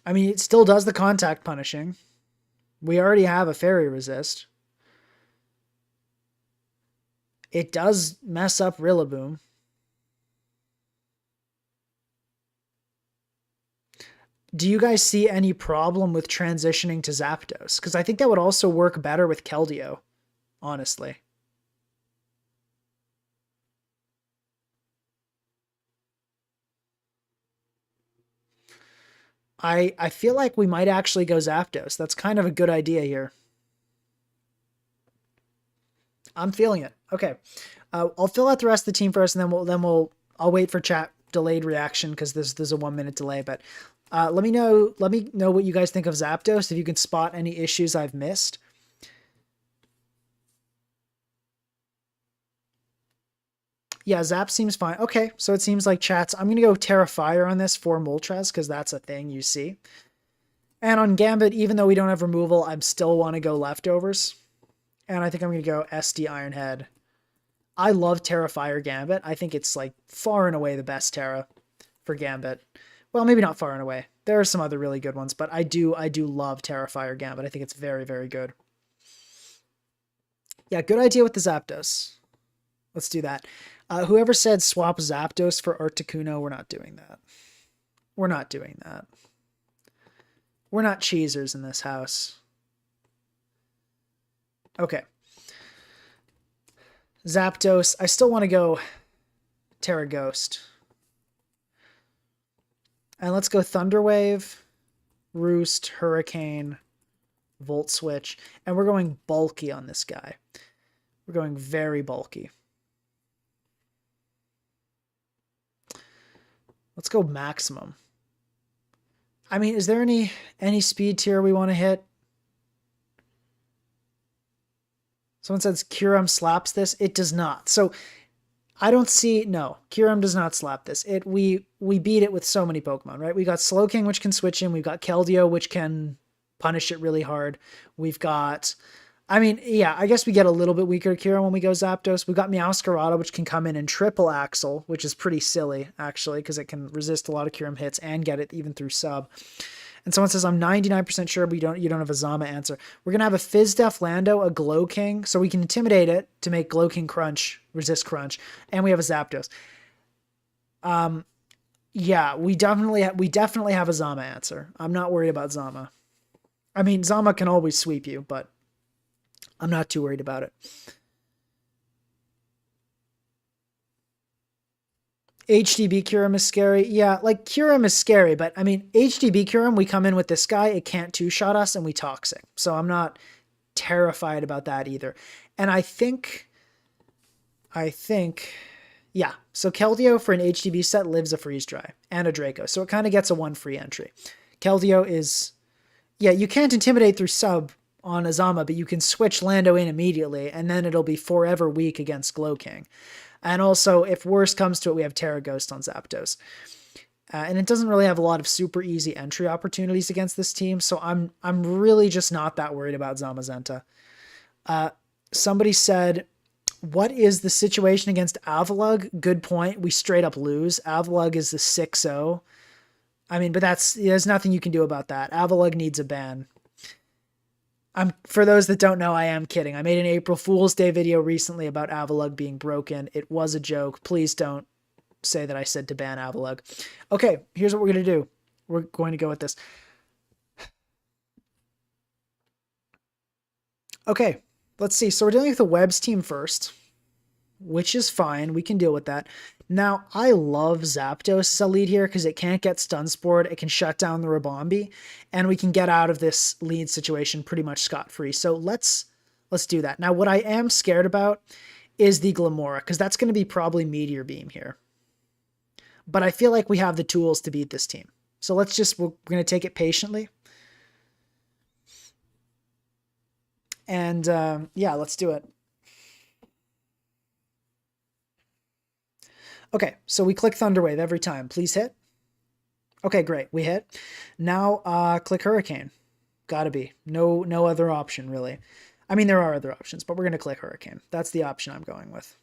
I mean, it still does the contact punishing. We already have a Fairy Resist. It does mess up Rillaboom. Do you guys see any problem with transitioning to Zapdos? Because I think that would also work better with Keldeo, honestly. I feel like we might actually go Zapdos. That's kind of a good idea here. I'm feeling it. Okay. I'll fill out the rest of the team first, and I'll wait for chat delayed reaction because there's a 1 minute delay. But let me know what you guys think of Zapdos, if you can spot any issues I've missed. Yeah, Zap seems fine. Okay, so it seems like chat's... I'm going to go Terra Fire on this for Moltres, because that's a thing you see. And on Gambit, even though we don't have removal, I still want to go Leftovers. And I think I'm going to go SD Ironhead. I love Terra Fire Gambit. I think it's like far and away the best Terra for Gambit. Well, maybe not far and away. There are some other really good ones, but I do love Terra Fire Gambit. I think it's very, very good. Yeah, good idea with the Zapdos. Let's do that. Whoever said swap Zapdos for Articuno, we're not doing that. We're not doing that. We're not cheesers in this house. Okay. Zapdos. I still want to go Terra Ghost. And let's go Thunderwave, Roost, Hurricane, Volt Switch. And we're going bulky on this guy. We're going very bulky. Let's go maximum. I mean, is there any speed tier we want to hit? Someone says Kyurem slaps this. It does not. So I don't see... No, Kyurem does not slap this. We beat it with so many Pokemon, right? We got Slowking, which can switch in. We've got Keldeo, which can punish it really hard. We've got... I mean, yeah, I guess we get a little bit weaker Kyurem when we go Zapdos. We've got Meowscarada, which can come in and triple Axle, which is pretty silly, actually, because it can resist a lot of Kyurem hits and get it even through sub. And someone says, I'm 99% sure, but you don't have a Zama answer. We're going to have a Fizdef Lando, a Glow King, so we can intimidate it to make Glow King crunch, resist crunch, and we have a Zapdos. Yeah, we definitely have a Zama answer. I'm not worried about Zama. I mean, Zama can always sweep you, but I'm not too worried about it. HDB Kyurem is scary. Yeah, like Kyurem is scary, but I mean, HDB Kyurem, we come in with this guy, it can't two-shot us, and we toxic. So I'm not terrified about that either. And I think, Yeah, so Keldeo for an HDB set lives a freeze dry and a Draco, so it kind of gets a 1 free entry. Keldeo is, yeah, you can't intimidate through sub on Azama, but you can switch Lando in immediately, and then it'll be forever weak against Glow King. And also, if worse comes to it, we have Terra Ghost on Zapdos. And it doesn't really have a lot of super easy entry opportunities against this team, so I'm really just not that worried about Zamazenta. Somebody said, what is the situation against Avalugg? Good point. We straight up lose. Avalugg is the 6-0. I mean, but there's nothing you can do about that. Avalugg needs a ban. For those that don't know, I am kidding. I made an April Fool's Day video recently about Avalugg being broken. It was a joke. Please don't say that I said to ban Avalugg. Okay, here's what we're going to do. We're going to go with this. Okay, let's see. So we're dealing with the Webb's team first, which is fine. We can deal with that. Now, I love Zapdos as a lead here because it can't get stun spored. It can shut down the Rabombi, and we can get out of this lead situation pretty much scot-free. So let's do that. Now, what I am scared about is the Glimmora, because that's going to be probably Meteor Beam here. But I feel like we have the tools to beat this team. So we're going to take it patiently. And yeah, let's do it. Okay, so we click Thunder Wave every time. Please hit. Okay, great. We hit. Now click Hurricane. Gotta be. No other option, really. I mean, there are other options, but we're going to click Hurricane. That's the option I'm going with.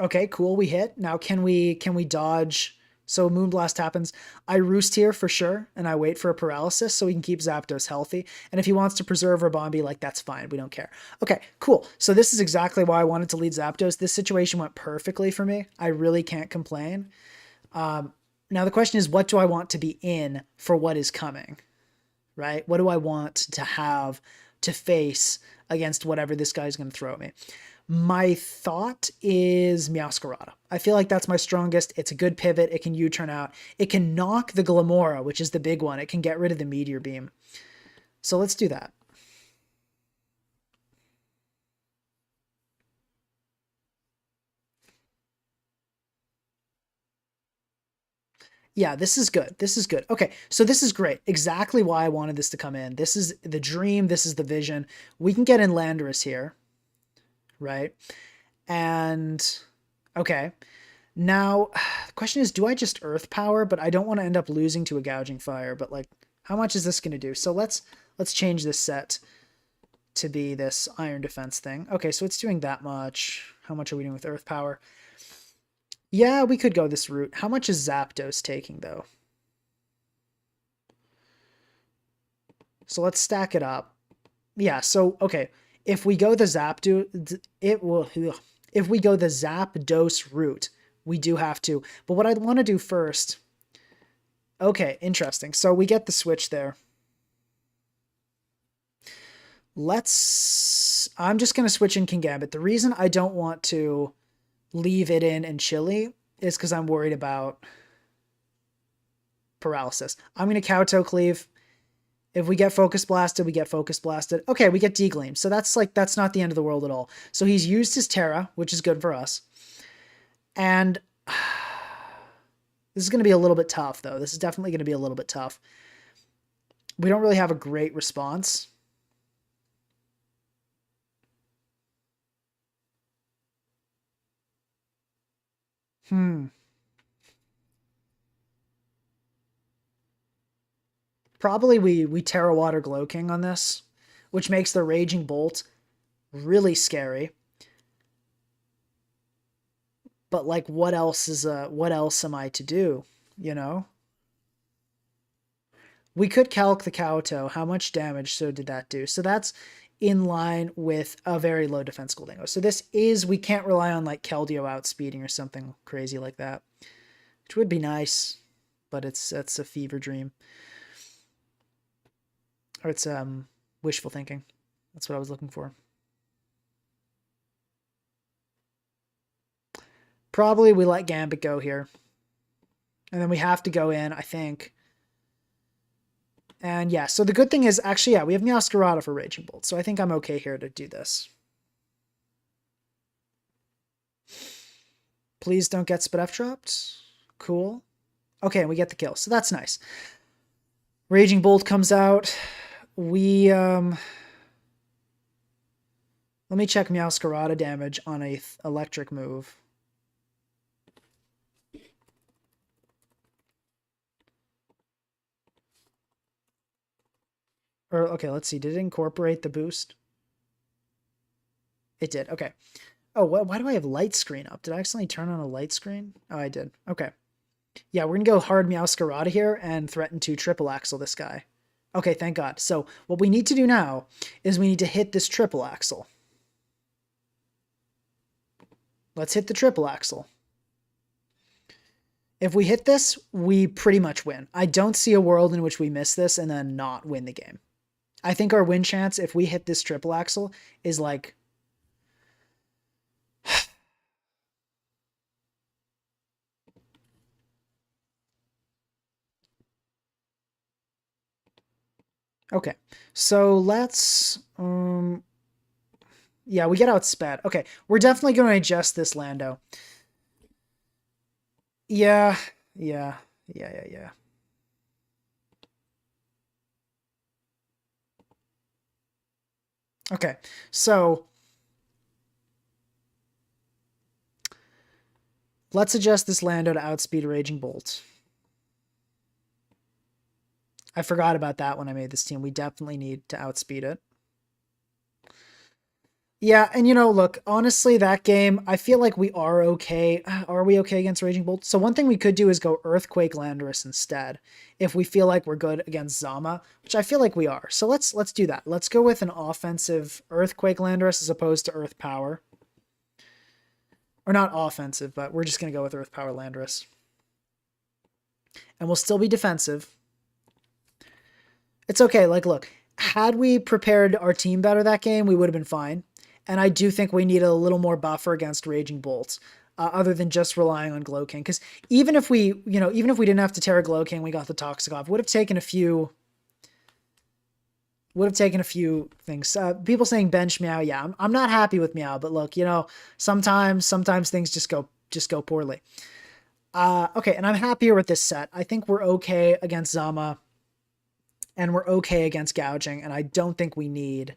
Okay, cool. We hit. Now can we dodge? So Moonblast happens. I roost here for sure, and I wait for a paralysis so we can keep Zapdos healthy. And if he wants to preserve Rabombi, like, that's fine. We don't care. Okay, cool. So this is exactly why I wanted to lead Zapdos. This situation went perfectly for me. I really can't complain. Now the question is, what do I want to be in for what is coming? Right? What do I want to have to face against whatever this guy's going to throw at me? My thought is Meowscarada. I feel like that's my strongest. It's a good pivot. It can U-turn out. It can knock the Glimmora, which is the big one. It can get rid of the Meteor Beam. So let's do that. Yeah, this is good. This is good. Okay, so this is great. Exactly why I wanted this to come in. This is the dream. This is the vision. We can get in Landorus here, right? And okay. Now, the question is, do I just Earth Power? But I don't want to end up losing to a Gouging Fire. But like, how much is this going to do? So let's change this set to be this Iron Defense thing. Okay, so it's doing that much. How much are we doing with Earth Power? Yeah, we could go this route. How much is Zapdos taking, though? So let's stack it up. Yeah, so, okay. If we go the Zapdos, if we go the Zapdos route, we do have to. But what I'd want to do first... Okay, interesting. So we get the switch there. I'm just going to switch in Kingambit. The reason I don't want to leave it in and Chili is because I'm worried about paralysis. I'm going to Kowtow Cleave. If we get Focus Blasted, we get Focus Blasted. Okay, we get Degleam. So that's not the end of the world at all. So he's used his Terra, which is good for us. And this is going to be a little bit tough, though. This is definitely going to be a little bit tough. We don't really have a great response. Probably we Terra Water Glow King on this, which makes the Raging Bolt really scary. But like, what else am I to do? You know? We could calc the Kowtow. How much damage so did that do? So that's in line with a very low defense Goldingo. So we can't rely on like Keldeo outspeeding or something crazy like that, which would be nice, but that's a fever dream. Or it's wishful thinking. That's what I was looking for. Probably we let Gambit go here. And then we have to go in, I think. And yeah, so the good thing is actually, yeah, we have Meowscarada for Raging Bolt. So I think I'm okay here to do this. Please don't get Spidef dropped. Cool. Okay, we get the kill. So that's nice. Raging Bolt comes out. We, let me check Meowscarada damage on a electric move. Or, okay, let's see. Did it incorporate the boost? It did. Okay. Oh, why do I have light screen up? Did I accidentally turn on a light screen? Oh, I did. Okay. Yeah, we're going to go hard Meowscarada here and threaten to triple axle this guy. Okay, thank God. So what we need to do now is we need to hit this triple axle. Let's hit the triple axle. If we hit this, we pretty much win. I don't see a world in which we miss this and then not win the game. I think our win chance if we hit this triple axle is like... Okay, so let's... yeah, we get outsped. Okay, we're definitely going to adjust this Lando. Yeah. Okay, so let's adjust this Lando to outspeed Raging Bolt. I forgot about that when I made this team. We definitely need to outspeed it. Yeah, and look, honestly, that game, I feel like we are okay. Are we okay against Raging Bolt? So one thing we could do is go Earthquake Landorus instead, if we feel like we're good against Zama, which I feel like we are. So let's do that. Let's go with an offensive Earthquake Landorus as opposed to Earth Power. Or not offensive, but we're just going to go with Earth Power Landorus. And we'll still be defensive. It's okay. Like, look, had we prepared our team better that game, we would have been fine. And I do think we need a little more buffer against Raging Bolts, other than just relying on Glow King. Because even if we didn't have to Terra Glow King, we got the Toxic off. Would have taken a few things. People saying bench Meow. Yeah, I'm not happy with Meow, but look, sometimes things just go poorly. Okay, and I'm happier with this set. I think we're okay against Zama, and we're okay against gouging, and I don't think we need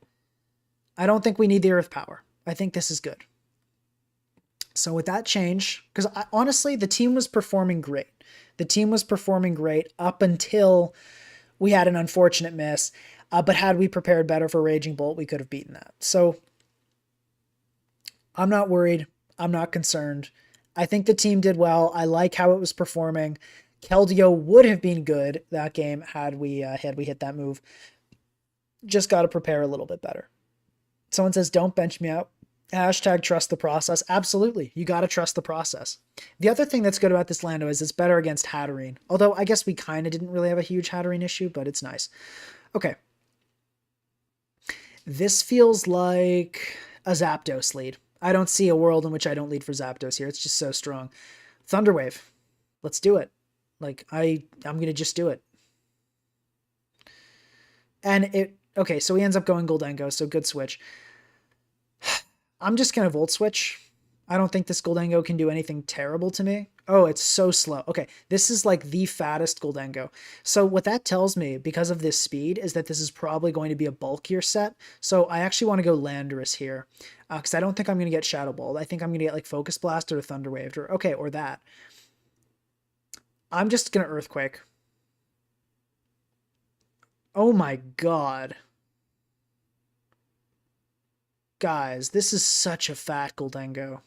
the Earth Power. I think this is good. So with that change, because honestly, the team was performing great. The team was performing great up until we had an unfortunate miss. But had we prepared better for Raging Bolt, we could have beaten that. So I'm not worried. I'm not concerned. I think the team did well. I like how it was performing. Keldeo would have been good that game had we hit that move. Just got to prepare a little bit better. Someone says, don't bench me out. Hashtag trust the process. Absolutely. You got to trust the process. The other thing that's good about this Lando is it's better against Hatterene. Although I guess we kind of didn't really have a huge Hatterene issue, but it's nice. Okay. This feels like a Zapdos lead. I don't see a world in which I don't lead for Zapdos here. It's just so strong. Thunderwave. Let's do it. Like, I'm going to just do it. And okay, so he ends up going Goldengo, so good switch. I'm just going to Volt Switch. I don't think this Goldengo can do anything terrible to me. Oh, it's so slow. Okay, this is like the fattest Goldengo. So what that tells me, because of this speed, is that this is probably going to be a bulkier set. So I actually want to go Landorus here, because I don't think I'm going to get Shadow Ball. I think I'm going to get like Focus Blast or Thunder Wave, or that. I'm just going to Earthquake. Oh my god. Guys, this is such a fat Goldengo.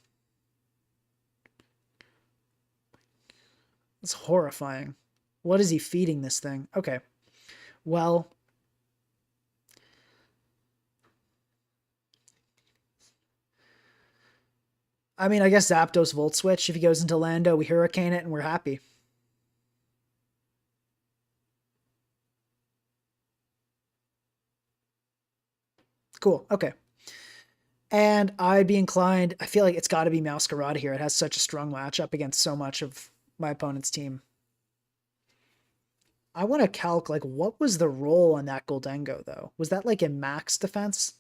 It's horrifying. What is he feeding this thing? Okay. Well. I mean, I guess Zapdos Volt Switch. If he goes into Lando, we Hurricane it and we're happy. Cool. Okay. And I'd be inclined, I feel like it's got to be Meowscarada here. It has such a strong matchup against so much of my opponent's team. I want to calc, like, what was the roll on that Goldengo, though? Was that, like, in max defense?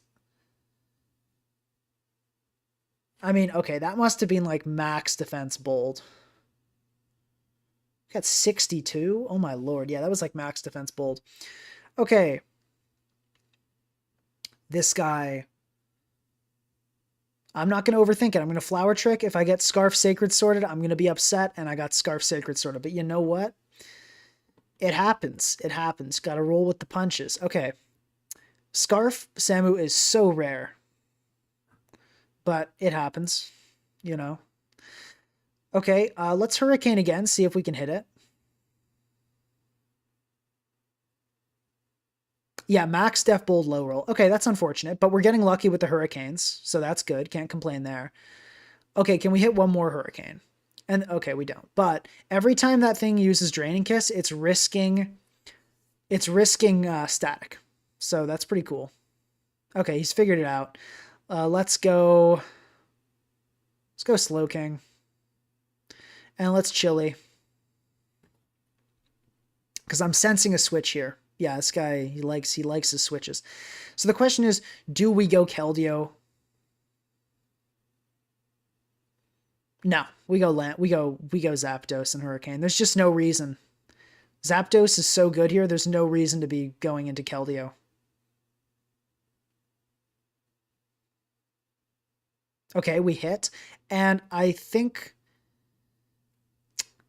I mean, okay, that must have been, like, max defense bold. Got 62? Oh, my lord. Yeah, that was, like, max defense bold. Okay. This guy... I'm not going to overthink it. I'm going to flower trick. If I get Scarf Sacred sorted, I'm going to be upset, and I got Scarf Sacred sorted. But you know what? It happens. It happens. Got to roll with the punches. Okay. Scarf Samu is so rare. But it happens. You know. Okay, let's Hurricane again, see if we can hit it. Yeah, max def bold low roll. Okay, that's unfortunate, but we're getting lucky with the Hurricanes, so that's good. Can't complain there. Okay, can we hit one more Hurricane? And okay, we don't. But every time that thing uses Draining Kiss, it's risking static. So that's pretty cool. Okay, he's figured it out. Let's go Slow King. And let's Chili. Because I'm sensing a switch here. Yeah, this guy, he likes his switches. So the question is, do we go Keldeo? No, we go Zapdos and Hurricane. There's just no reason. Zapdos is so good here, there's no reason to be going into Keldeo. Okay, we hit. And I think...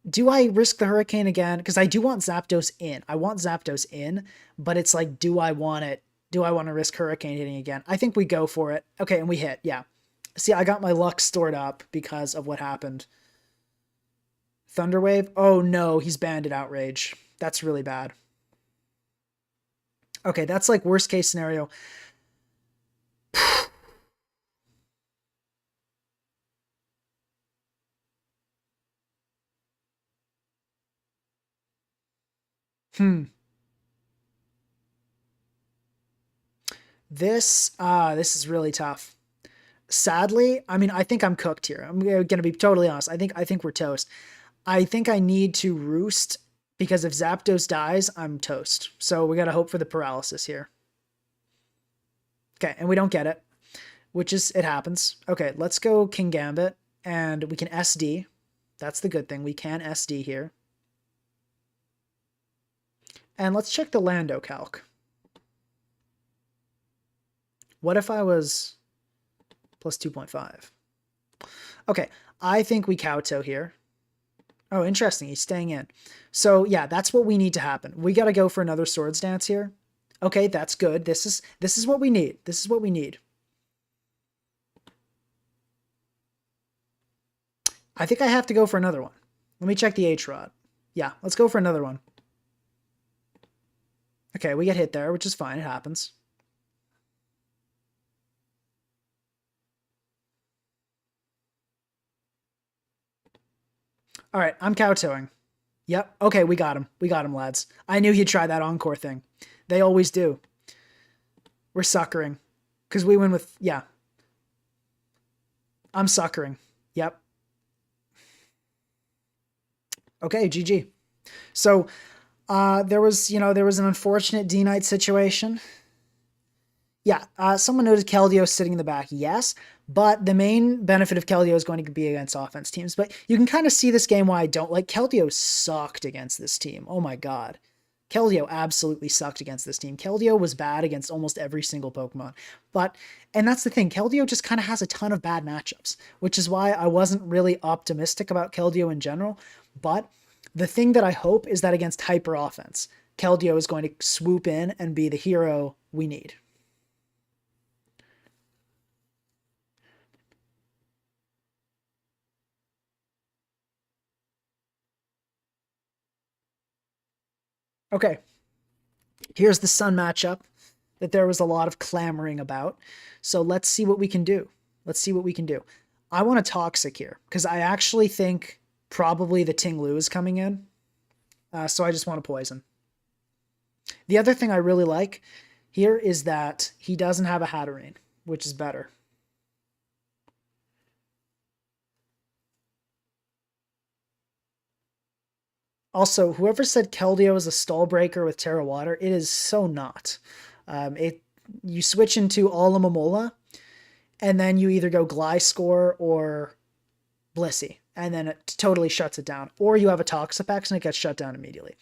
Do I risk the Hurricane again? Because I do want Zapdos in. I want Zapdos in, but it's like, do I want it? Do I want to risk Hurricane hitting again? I think we go for it. Okay, and we hit. Yeah. See, I got my luck stored up because of what happened. Thunderwave? Oh no, he's banded Outrage. That's really bad. Okay, that's like worst case scenario. This is really tough. Sadly, I mean, I think I'm cooked here. I'm going to be totally honest. I think we're toast. I think I need to roost because if Zapdos dies, I'm toast. So we got to hope for the paralysis here. Okay, and we don't get it, which is, it happens. Okay, let's go King Gambit, and we can SD. That's the good thing. We can SD here. And let's check the Lando calc. What if I was plus 2.5? Okay, I think we Kowtow here. Oh, interesting. He's staying in. So yeah, that's what we need to happen. We got to go for another Swords Dance here. Okay, that's good. This is what we need. This is what we need. I think I have to go for another one. Let me check the H-Rod. Yeah, let's go for another one. Okay, we get hit there, which is fine. It happens. All right, I'm kowtowing. Yep. Okay, we got him. We got him, lads. I knew he'd try that encore thing. They always do. We're suckering. Because we win with... Yeah. I'm suckering. Yep. Okay, GG. So, there was an unfortunate D-Knight situation. Yeah, someone noted Keldeo sitting in the back. Yes, but the main benefit of Keldeo is going to be against offense teams. But you can kind of see this game why I don't like Keldeo. Sucked against this team. Oh my god. Keldeo absolutely sucked against this team. Keldeo was bad against almost every single Pokemon. And that's the thing, Keldeo just kind of has a ton of bad matchups, which is why I wasn't really optimistic about Keldeo in general. But the thing that I hope is that against hyper offense, Keldeo is going to swoop in and be the hero we need. Okay, here's the Sun matchup that there was a lot of clamoring about. So let's see what we can do. Let's see what we can do. I want a Toxic here because I actually think probably the Ting-Lu is coming in. So I just want to Poison. The other thing I really like here is that he doesn't have a Hatterene, which is better. Also, whoever said Keldeo is a stall breaker with Terra Water, it is so not. It You switch into Alomomola, and then you either go Gliscor or Blissey, and then it totally shuts it down. Or you have a Toxapex and it gets shut down immediately.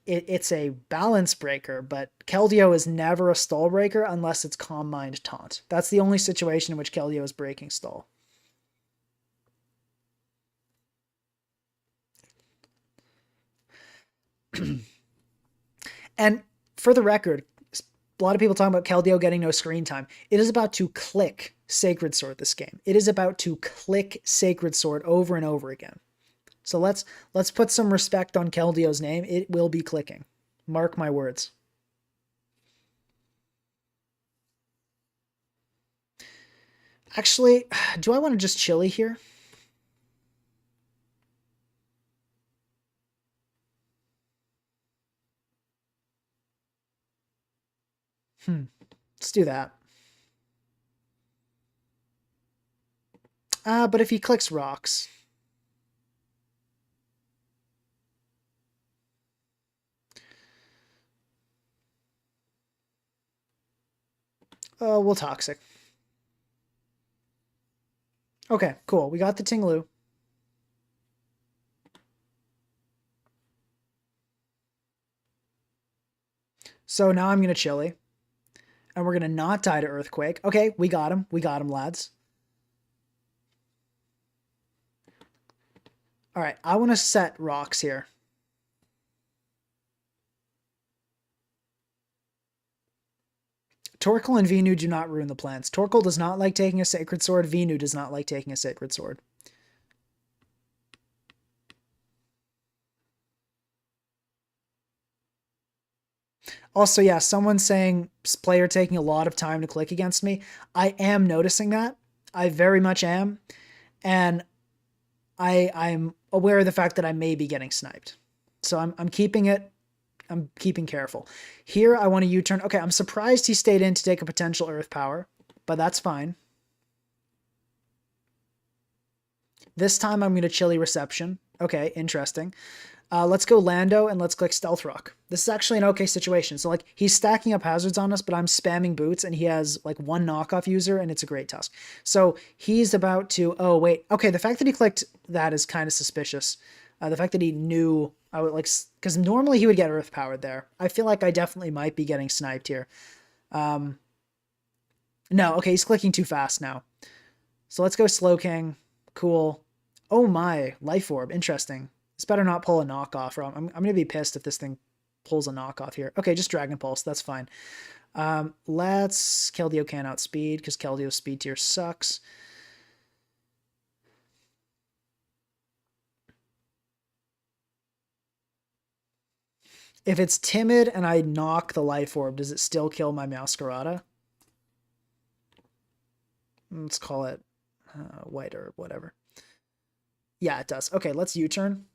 It's a balance breaker, but Keldeo is never a stall breaker unless it's Calm Mind Taunt. That's the only situation in which Keldeo is breaking stall. And for the record, a lot of people talking about Keldeo getting no screen time. It is about to click Sacred Sword this game. It is about to click Sacred Sword over and over again. So let's put some respect on Keldeo's name. It will be clicking. Mark my words. Actually, do I want to just chili here? Let's do that. But if he clicks rocks. Oh, we'll Toxic. Okay, cool. We got the Tinglu. So now I'm going to Chili. And we're going to not die to Earthquake. Okay, we got him. We got him, lads. All right, I want to set rocks here. Torkoal and Venu do not ruin the plans. Torkoal does not like taking a Sacred Sword. Venu does not like taking a Sacred Sword. Also, yeah, someone's saying player taking a lot of time to click against me. I am noticing that. I very much am. And I'm aware of the fact that I may be getting sniped. So I'm keeping it. I'm keeping careful. Here, I want to U-turn. Okay, I'm surprised he stayed in to take a potential Earth Power, but that's fine. This time, I'm going to Chili Reception. Okay, interesting. Let's go Lando and let's click Stealth Rock. This is actually an okay situation. So like he's stacking up hazards on us, but I'm spamming boots and he has like one knockoff user and it's a great tusk. So he's about to, oh wait. Okay. The fact that he clicked that is kind of suspicious. The fact that he knew I would like, cause normally he would get earth powered there. I feel like I definitely might be getting sniped here. No. Okay. He's clicking too fast now. So let's go Slowking. Cool. Oh my, Life Orb. Interesting. This better not pull a knockoff, or I'm going to be pissed if this thing pulls a knockoff here. Okay, just Dragon Pulse. That's fine. Let's... Keldeo can't outspeed, because Keldeo's speed tier sucks. If it's Timid and I knock the Life Orb, does it still kill my Meowscarada? Let's call it White Herb, whatever. Yeah, it does. Okay, let's U-turn.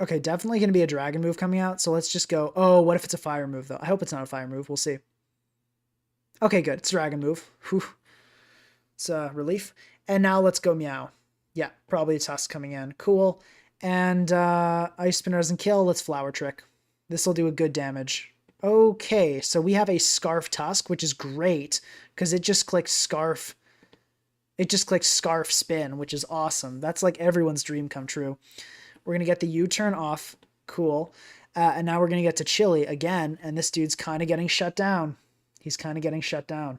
Okay, definitely going to be a dragon move coming out, so let's just go... Oh, what if it's a fire move, though? I hope it's not a fire move. We'll see. Okay, good. It's a dragon move. Whew. It's a relief. And now let's go Meow. Yeah, probably a Tusk coming in. Cool. And Ice Spin doesn't kill. Let's Flower Trick. This will do a good damage. Okay, so we have a Scarf Tusk, which is great, because it just clicks Scarf... It just clicks Scarf Spin, which is awesome. That's like everyone's dream come true. We're going to get the U-turn off. Cool. And now we're going to get to Chili again, and this dude's kind of getting shut down. He's kind of getting shut down.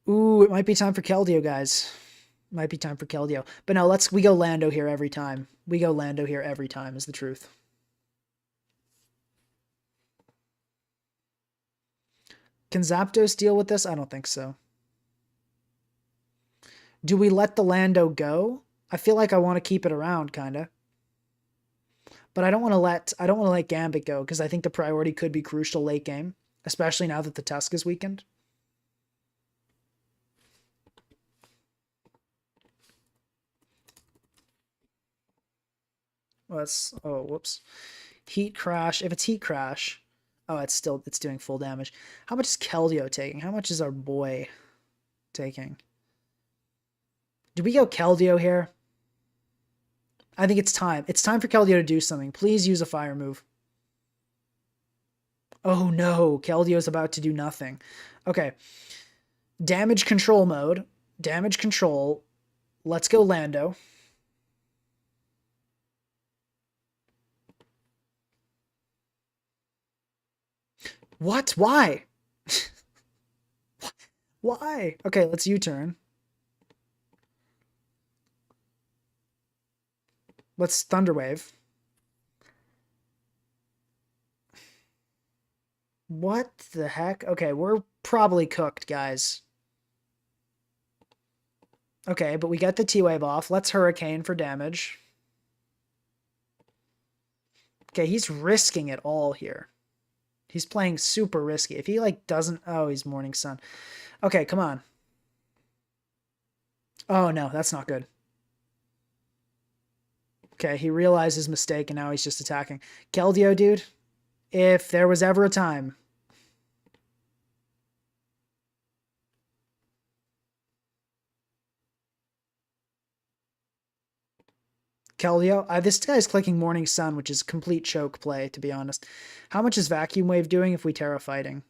Ooh, it might be time for Keldeo, guys. Might be time for Keldeo. But no, we go Lando here every time. We go Lando here every time is the truth. Can Zapdos deal with this? I don't think so. Do we let the Lando go? I feel like I want to keep it around, kind of. But I don't want to let Gambit go, because I think the priority could be crucial late game, especially now that the Tusk is weakened. Let's, oh, whoops. Heat crash. If it's heat crash, oh, it's doing full damage. How much is Keldeo taking? How much is our boy taking? Do we go Keldeo here? I think it's time. It's time for Keldeo to do something. Please use a fire move. Oh no, Keldeo's about to do nothing. Okay. Damage control mode. Damage control. Let's go Lando. What? Why? Why? Okay, let's U-turn. Let's Thunderwave. What the heck? Okay, we're probably cooked, guys. Okay, but we get the T-Wave off. Let's Hurricane for damage. Okay, he's risking it all here. He's playing super risky. If he, like, doesn't... Oh, he's Morning Sun. Okay, come on. Oh, no, that's not good. Okay, he realized his mistake, and now he's just attacking. Keldeo, dude, if there was ever a time... Keldeo, this guy's clicking Morning Sun, which is complete choke play, to be honest. How much is Vacuum Wave doing if we Terra Fighting?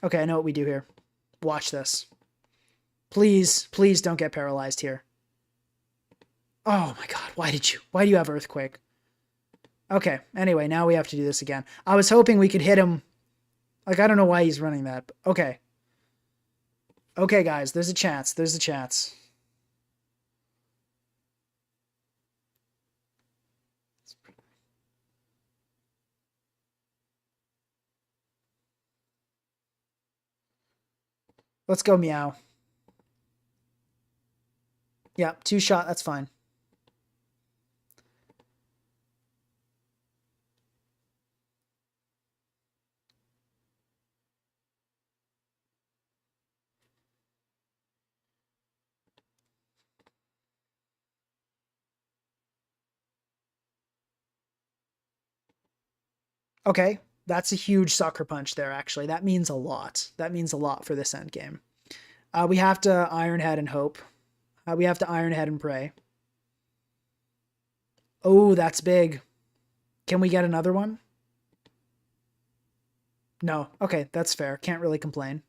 Okay, I know what we do here. Watch this. Please, please don't get paralyzed here. Oh my god, why do you have Earthquake? Okay, anyway, now we have to do this again. I was hoping we could hit him. Like, I don't know why he's running that, but okay. Okay, guys, there's a chance. There's a chance. Let's go Meow. Yeah, 2-shot, that's fine. Okay, that's a huge sucker punch there, actually. That means a lot. That means a lot for this end game. We have to Iron Head and hope. We have to Iron Head and pray. Oh, that's big. Can we get another one? No. Okay, that's fair. Can't really complain.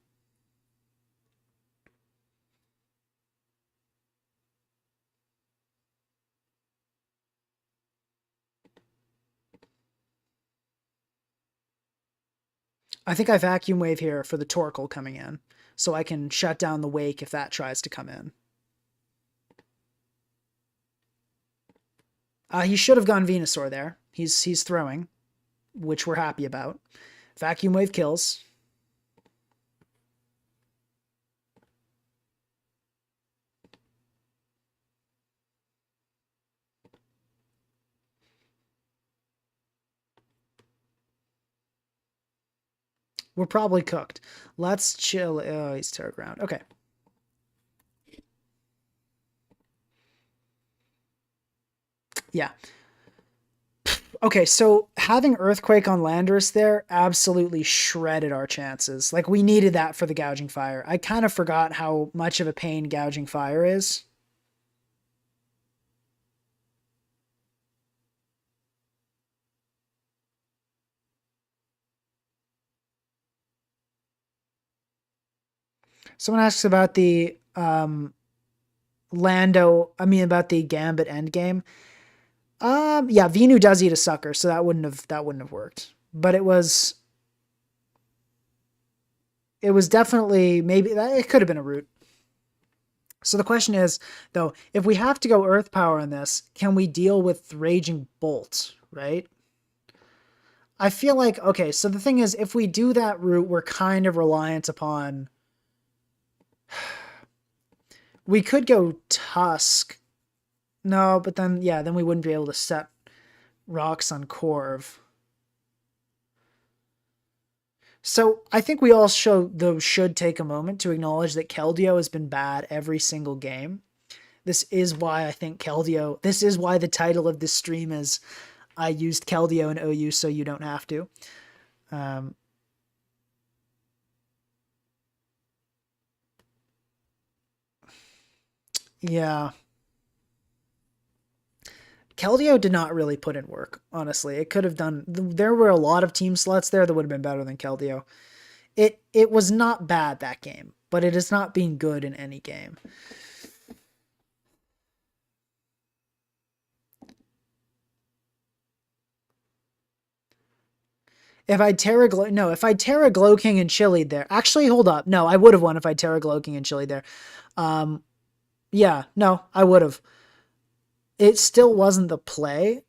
I think I Vacuum Wave here for the Torkoal coming in, so I can shut down the Wake if that tries to come in. He should have gone Venusaur there. He's throwing, which we're happy about. Vacuum Wave kills. We're probably cooked. Let's chill. Oh, he's Terra Ground. Okay. Yeah. Okay, so having Earthquake on Landorus there absolutely shredded our chances. Like, we needed that for the Gouging Fire. I kind of forgot how much of a pain Gouging Fire is. Someone asks about the about the Gambit endgame. Yeah, Venu does eat a sucker, so that wouldn't have worked. But it was definitely maybe it could have been a route. So the question is, though, if we have to go Earth Power in this, can we deal with Raging Bolt, right? I feel like, okay, so the thing is, if we do that route, we're kind of reliant upon... We could go Tusk. No, but then, yeah, then we wouldn't be able to set rocks on Corv. So I think we all should take a moment to acknowledge that Keldeo has been bad every single game. This is why I think Keldeo, this is why the title of this stream is I used Keldeo and OU so you don't have to. Yeah. Keldeo did not really put in work, honestly. It could have done, there were a lot of team sluts there that would have been better than Keldeo. It was not bad that game, but it has not been good in any game. If I'd Terra Glow, no, if I'd Terra Glow King and Chili'd there, actually, hold up. No, I would have won if I'd Terra Glow King and Chili'd there. Yeah, no, I would have. It still wasn't the play.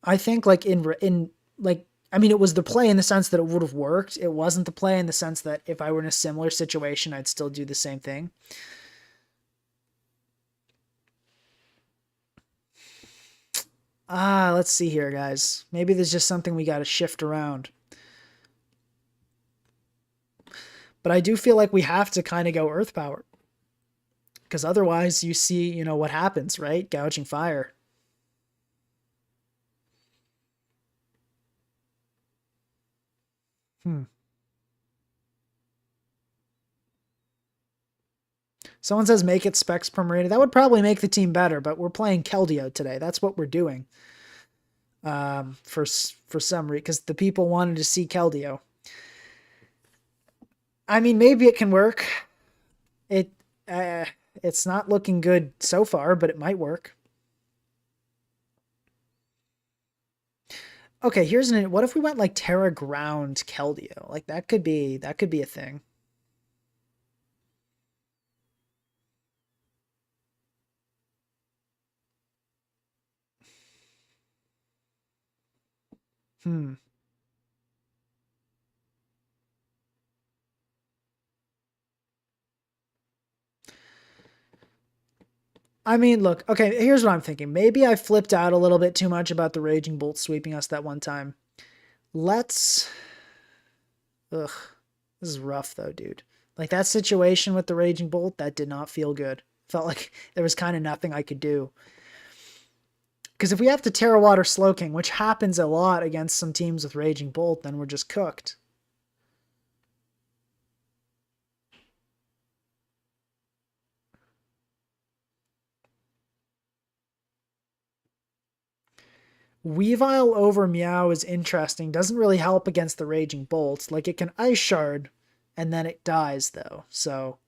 I think like I mean, it was the play in the sense that it would have worked. It wasn't the play in the sense that if I were in a similar situation, I'd still do the same thing. Let's see here, guys. Maybe there's just something we got to shift around. But I do feel like we have to kind of go Earth Power. Because otherwise, you see, what happens, right? Gouging Fire. Someone says make it specs per marina. That would probably make the team better, but we're playing Keldeo today. That's what we're doing. For some reason, because the people wanted to see Keldeo. I mean, maybe it can work. It's not looking good so far, but it might work. Okay, what if we went like Terra Ground Keldeo? Like that could be a thing. I mean, look, okay, here's what I'm thinking. Maybe I flipped out a little bit too much about the Raging Bolt sweeping us that one time. Let's. Ugh. This is rough, though, dude. Like, that situation with the Raging Bolt, that did not feel good. Felt like there was kind of nothing I could do. Because if we have to Terra Water Slowking, which happens a lot against some teams with Raging Bolt, then we're just cooked. Weavile over Meow is interesting. Doesn't really help against the Raging Bolts. Like, it can Ice Shard, and then it dies, though. So,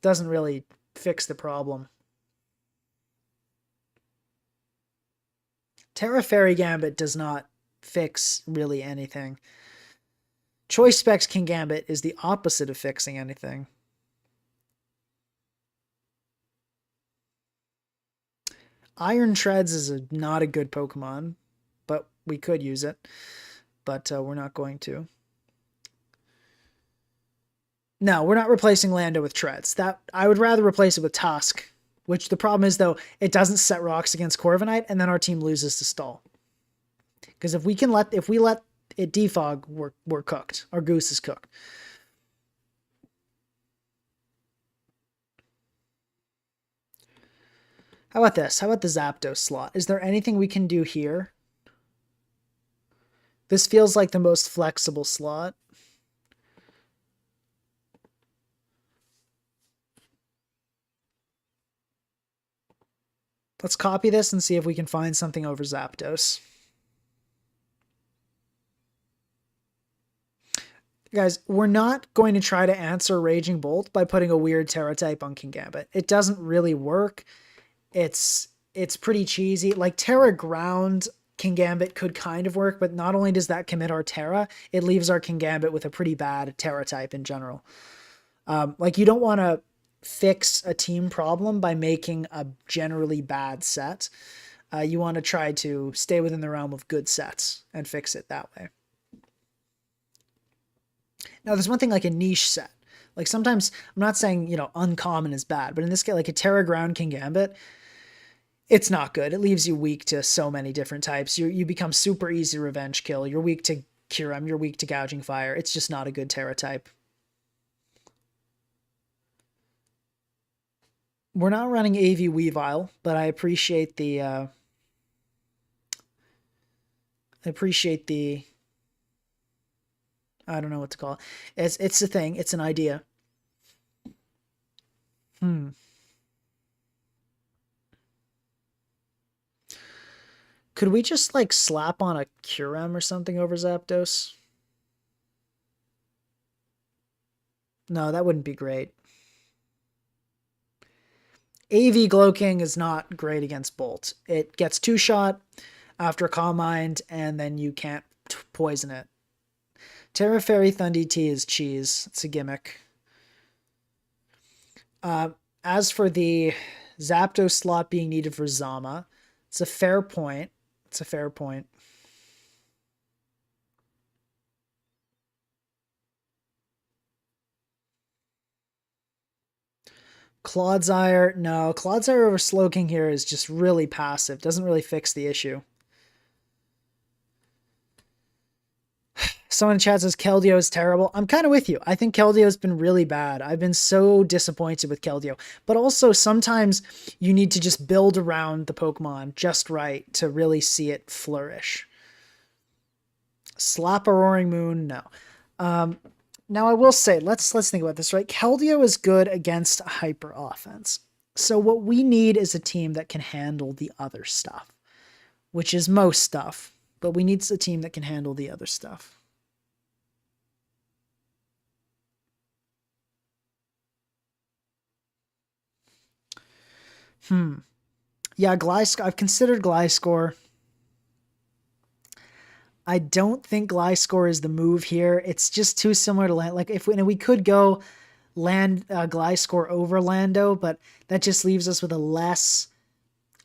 doesn't really fix the problem. Terra Fairy Gambit does not fix really anything. Choice Specs King Gambit is the opposite of fixing anything. Iron Treads is not a good Pokemon, but we could use it. But we're not going to. No, we're not replacing Lando with Treads. I would rather replace it with Tusk, which the problem is, though, it doesn't set rocks against Corviknight, and then our team loses to Stall. Because if we let it defog, we're cooked. Our goose is cooked. How about this? How about the Zapdos slot? Is there anything we can do here? This feels like the most flexible slot. Let's copy this and see if we can find something over Zapdos. Guys, we're not going to try to answer Raging Bolt by putting a weird Terra type on Kingambit. It doesn't really work. It's pretty cheesy. Like Terra Ground Kingambit could kind of work, but not only does that commit our Terra, it leaves our Kingambit with a pretty bad Terra type in general. Like you don't want to fix a team problem by making a generally bad set. You want to try to stay within the realm of good sets and fix it that way. Now, there's one thing like a niche set. Like sometimes, I'm not saying, uncommon is bad, but in this case, like a Terra Ground Kingambit, it's not good. It leaves you weak to so many different types. You become super easy revenge kill. You're weak to Kyurem. You're weak to Gouging Fire. It's just not a good Terra type. We're not running AV Weavile, but I appreciate the I don't know what to call it. It's a thing. It's an idea. Hmm. Could we just like slap on a Curem or something over Zapdos? No, that wouldn't be great. AV Glowking is not great against Bolt. It gets two shot after Calm Mind, and then you can't poison it. Terra Fairy Thunder Tea is cheese. It's a gimmick. As for the Zapdos slot being needed for Zama, it's a fair point. It's a fair point. Clodsire, no. Clodsire over Slowking here is just really passive. Doesn't really fix the issue. Someone in chat says Keldeo is terrible. I'm kind of with you. I think Keldeo's been really bad. I've been so disappointed with Keldeo. But also, sometimes you need to just build around the Pokemon just right to really see it flourish. Slap a Roaring Moon? No. Now, I will say, let's think about this, right? Keldeo is good against a hyper offense. So what we need is a team that can handle the other stuff, which is most stuff. But we need a team that can handle the other stuff. Yeah, I've considered Gliscor. I don't think Gliscor is the move here. It's just too similar to Land. Like if we could go Gliscor over Lando, but that just leaves us with a less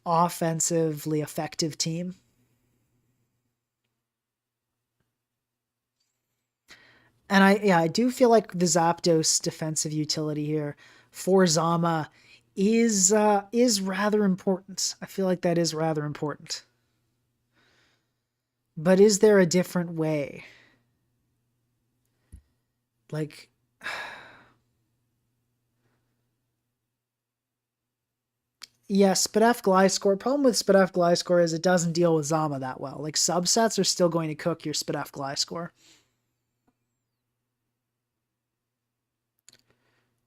offensively effective team. And I do feel like the Zapdos defensive utility here for Zama is rather important. I feel like that is rather important. But is there a different way? Like yes, Spadef Gliscor. Problem with Spadef Gliscor is it doesn't deal with Zama that well. Like subsets are still going to cook your Spadef Gliscor.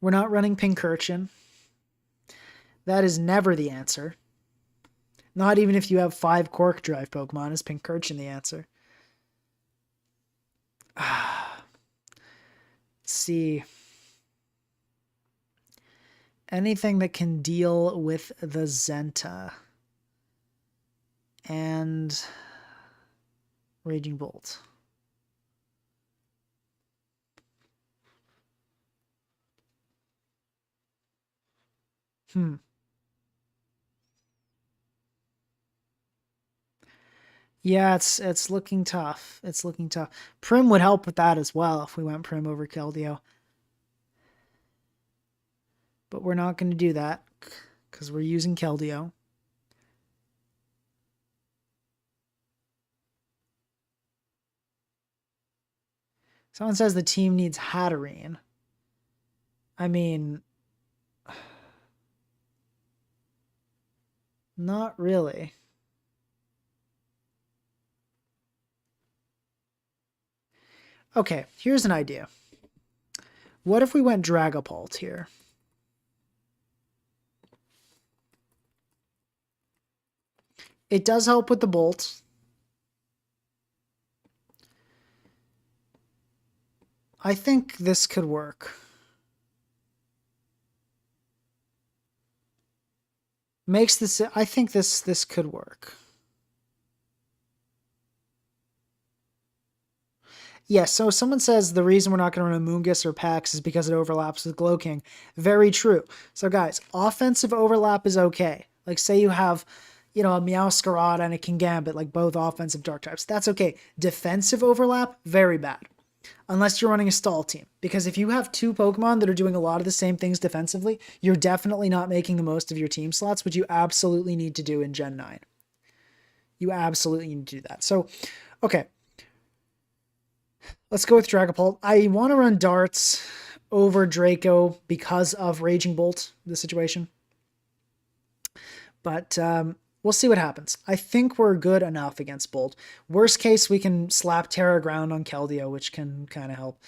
We're not running Pincurchin. That is never the answer. Not even if you have 5 Cork Drive Pokemon, is Pincurchin the answer? Let's see. Anything that can deal with the Zenta. And Raging Bolt. Yeah, it's looking tough. It's looking tough. Prim would help with that as well if we went Prim over Keldeo. But we're not going to do that because we're using Keldeo. Someone says the team needs Hatterene. I mean, not really. Okay, here's an idea. What if we went Dragapult here? It does help with the Bolt. I think this could work. Makes this, I think this could work. Yes, so someone says the reason we're not going to run a Moongus or Pax is because it overlaps with Glowking. Very true. So guys, offensive overlap is okay. Like say you have, a Meowscarada and a Kingambit, like both offensive dark types. That's okay. Defensive overlap, very bad. Unless you're running a stall team. Because if you have 2 Pokemon that are doing a lot of the same things defensively, you're definitely not making the most of your team slots, which you absolutely need to do in Gen 9. You absolutely need to do that. So, okay. Let's go with Dragapult. I want to run Darts over Draco because of Raging Bolt, the situation. But we'll see what happens. I think we're good enough against Bolt. Worst case, we can slap Terra Ground on Keldeo, which can kind of help.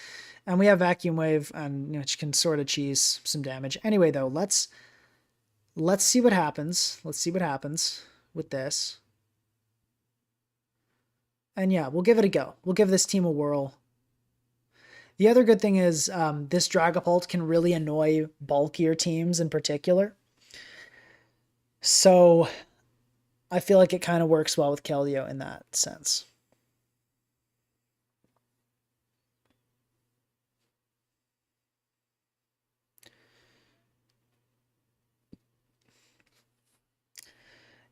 And we have Vacuum Wave, and which can sort of cheese some damage. Anyway, though, let's see what happens. Let's see what happens with this. And yeah, we'll give it a go. We'll give this team a whirl. The other good thing is this Dragapult can really annoy bulkier teams in particular. So I feel like it kind of works well with Keldeo in that sense.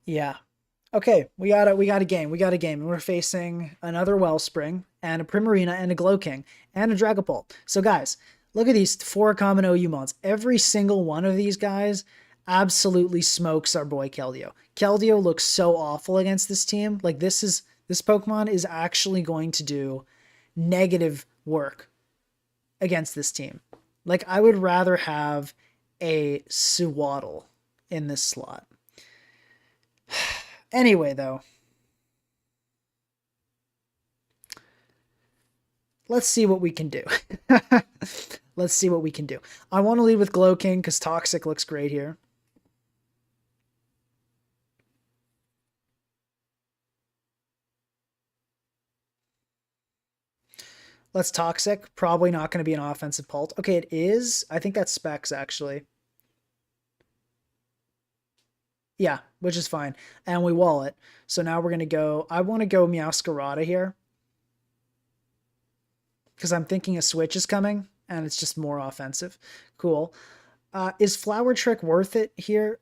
Yeah. Okay, we got a game. We got a game. We're facing another Wellspring and a Primarina and a Glowking and a Dragapult. So guys, look at these 4 common OU mons. Every single one of these guys absolutely smokes our boy Keldeo. Keldeo looks so awful against this team. Like this Pokemon is actually going to do negative work against this team. Like I would rather have a Suwaddle in this slot. Anyway, though, let's see what we can do. Let's see what we can do. I want to lead with Glowking because Toxic looks great here. Let's Toxic. Probably not going to be an offensive Pult. Okay, it is. I think that's Specs, actually. Yeah, which is fine. And we wall it. So now we're going to go... I want to go Meowscarada here. Because I'm thinking a switch is coming, and it's just more offensive. Cool. Is Flower Trick worth it here?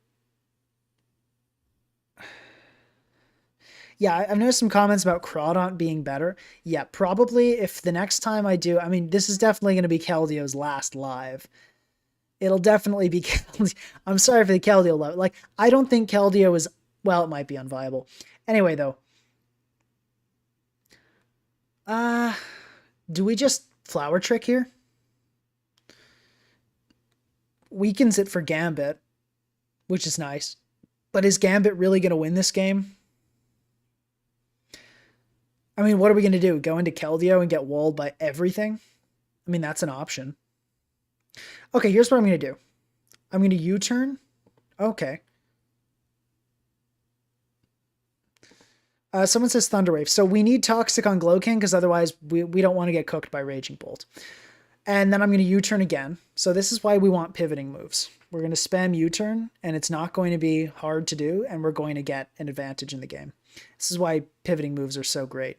Yeah, I've noticed some comments about Crawdaunt being better. Yeah, probably if the next time I do... I mean, this is definitely going to be Keldeo's last live. It'll definitely be Keldeo. I'm sorry for the Keldeo love. Like, I don't think Keldeo is... Well, it might be unviable. Anyway, though. Do we just Flower Trick here? Weakens it for Gambit, which is nice. But is Gambit really going to win this game? I mean, what are we going to do? Go into Keldeo and get walled by everything? I mean, that's an option. Okay, here's what I'm going to do. I'm going to U-turn. Okay. Someone says Thunderwave. So we need Toxic on Glowking because otherwise we don't want to get cooked by Raging Bolt. And then I'm going to U-turn again. So this is why we want pivoting moves. We're going to spam U-turn, and it's not going to be hard to do, and we're going to get an advantage in the game. This is why pivoting moves are so great.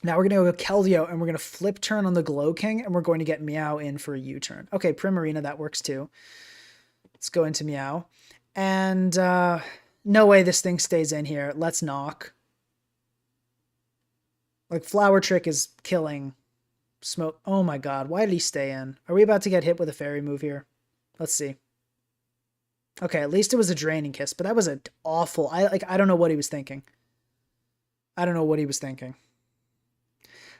Now we're going to go Keldeo, and we're going to flip turn on the Glowking, and we're going to get Meow in for a U-turn. Okay, Primarina, that works too. Let's go into Meow. And no way this thing stays in here. Let's knock. Like, Flower Trick is killing Smoke. Oh my god, why did he stay in? Are we about to get hit with a fairy move here? Let's see. Okay, at least it was a Draining Kiss, but that was an awful... I don't know what he was thinking. I don't know what he was thinking.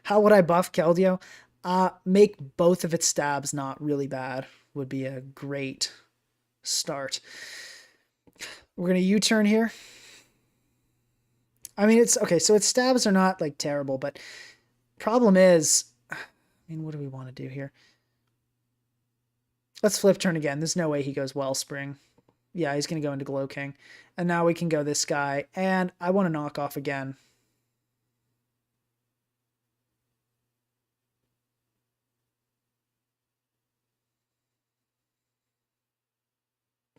How would I buff Keldeo? Make both of its stabs not really bad would be a great start. We're going to U-turn here. I mean, it's... Okay, so its stabs are not, like, terrible, but problem is... I mean, what do we want to do here? Let's flip turn again. There's no way he goes Wellspring. Yeah, he's going to go into Glowking. And now we can go this guy. And I want to knock off again.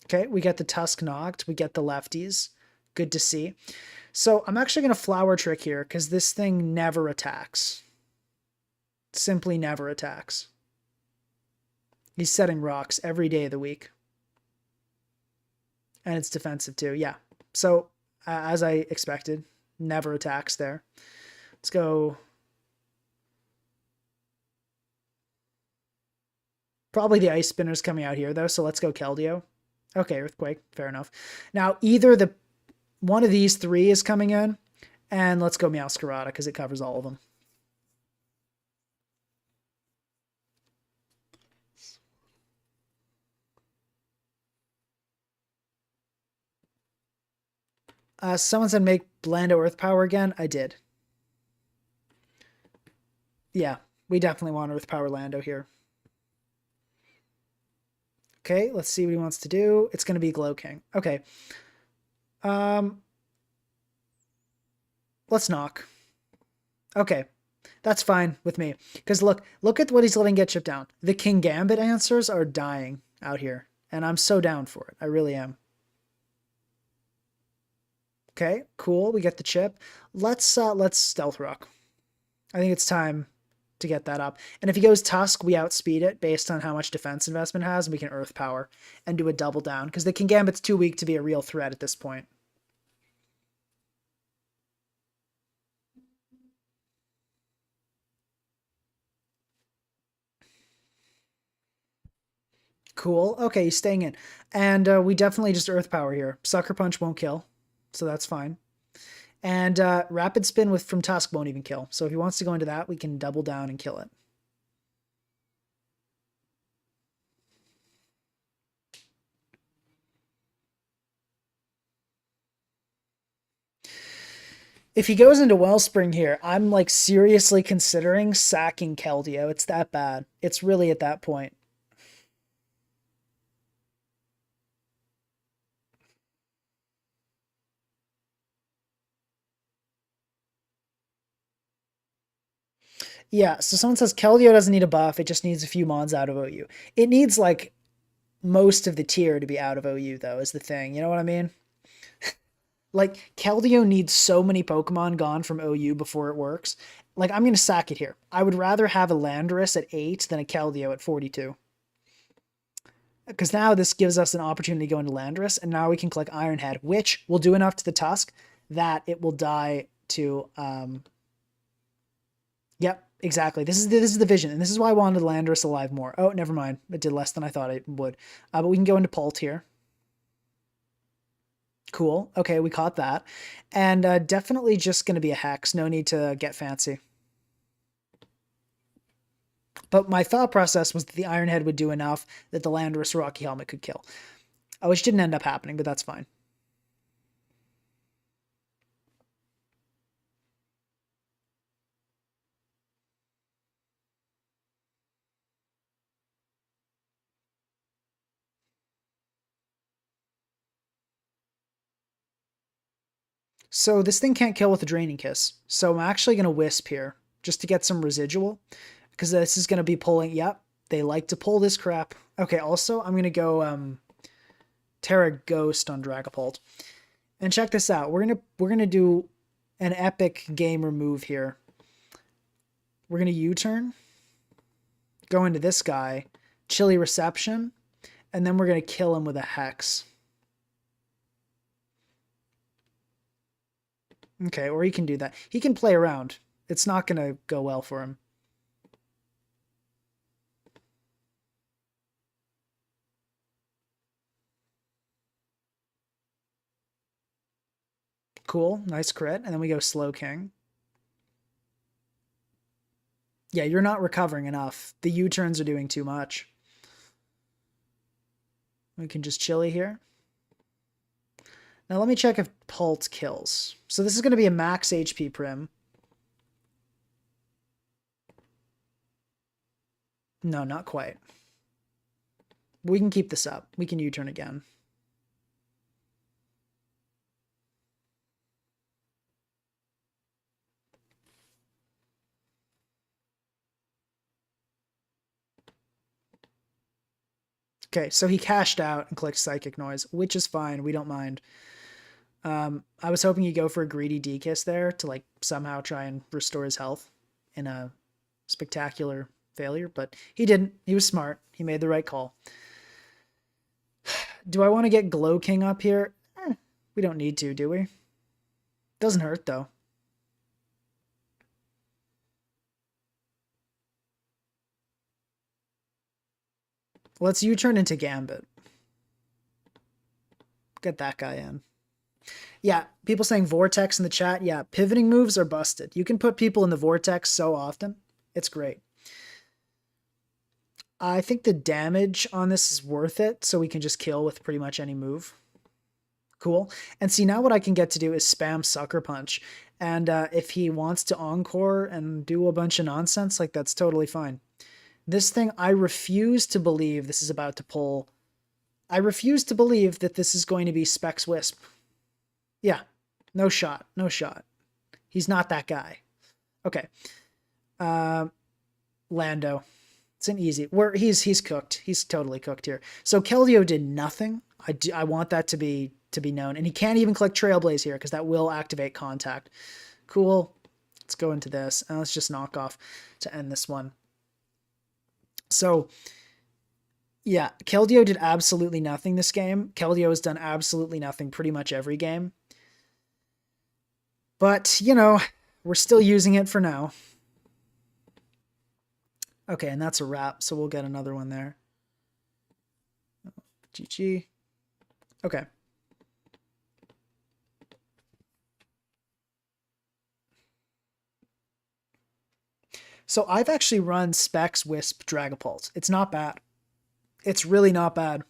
Okay, we get the Tusk knocked. We get the lefties. Good to see. So I'm actually going to Flower Trick here because this thing never attacks. Simply never attacks. He's setting rocks every day of the week. And it's defensive too. Yeah. So as I expected, never attacks there. Let's go. Probably the Ice Spinner's coming out here though. So let's go Keldeo. Okay, Earthquake. Fair enough. Now either one of these three is coming in, and let's go Meowscarada because it covers all of them. Someone said make Blando Earth Power again. I did. Yeah, we definitely want Earth Power Lando here. Okay, let's see what he wants to do. It's going to be Glow King. Okay. Um, let's knock. Okay, that's fine with me. Because look at what he's letting get chipped down. The King Gambit answers are dying out here, and I'm so down for it. I really am. Okay, cool. We get the chip. Let's Stealth Rock. I think it's time to get that up. And if he goes Tusk, we outspeed it based on how much defense investment has, and we can Earth Power and do a double down because the King Gambit's too weak to be a real threat at this point. Cool. Okay, he's staying in. And we definitely just Earth Power here. Sucker Punch won't kill, so that's fine. And Rapid Spin with from Tusk won't even kill. So if he wants to go into that, we can double down and kill it. If he goes into Wellspring here, I'm like seriously considering sacking Keldeo. It's that bad. It's really at that point. Yeah, so someone says Keldeo doesn't need a buff, it just needs a few mons out of OU. It needs like most of the tier to be out of OU though, is the thing. You know what I mean? Like Keldeo needs so many Pokemon gone from OU before it works. Like I'm gonna sack it here. I would rather have a Landorus at 8 than a Keldeo at 42. Because now this gives us an opportunity to go into Landorus, and now we can click Iron Head, which will do enough to the Tusk that it will die to Yep, exactly. This is the vision, and this is why I wanted Landorus alive more. Oh, never mind. It did less than I thought it would. But we can go into Pult here. Cool. Okay, we caught that. And definitely just going to be a Hex. No need to get fancy. But my thought process was that the Iron Head would do enough that the Landorus Rocky Helmet could kill. Which didn't end up happening, but that's fine. So this thing can't kill with a Draining Kiss. So I'm actually going to Wisp here just to get some residual because this is going to be pulling. Yep, they like to pull this crap. Okay, also I'm going to go Terra Ghost on Dragapult. And check this out. We're going to do an epic gamer move here. We're going to U-turn, go into this guy, Chilly Reception, and then we're going to kill him with a Hex. Okay, or he can do that. He can play around. It's not going to go well for him. Cool, nice crit. And then we go Slow King. Yeah, you're not recovering enough. The U-turns are doing too much. We can just Chilly here. Now let me check if Pult kills. So this is going to be a max HP Prim. No, not quite. We can keep this up. We can U-turn again. Okay, so he cashed out and clicked Psychic Noise, which is fine. We don't mind. I was hoping he'd go for a greedy D-Kiss there to like somehow try and restore his health in a spectacular failure, but he didn't. He was smart. He made the right call. Do I want to get Glow King up here? We don't need to, do we? Doesn't hurt though. Let's U-turn into Gambit. Get that guy in. Yeah, people saying Vortex in the chat. Yeah, pivoting moves are busted. You can put people in the Vortex so often. It's great. I think the damage on this is worth it, so we can just kill with pretty much any move. Cool. And see, now what I can get to do is spam Sucker Punch. And if he wants to Encore and do a bunch of nonsense, like that's totally fine. This thing, I refuse to believe this is about to pull. I refuse to believe that this is going to be Specs Wisp. Yeah, no shot, no shot. He's not that guy. Okay. Lando. It's an easy. Where he's cooked. He's totally cooked here. So Keldeo did nothing. I want that to be known, and he can't even click Trailblaze here because that will activate contact. Cool. Let's go into this, and let's just knock off to end this one. So, yeah, Keldeo did absolutely nothing this game. Keldeo has done absolutely nothing pretty much every game. But, you know, we're still using it for now. Okay, and that's a wrap, so we'll get another one there. GG. Okay. So I've actually run Specs, Wisp, Dragapult. It's not bad. It's really not bad.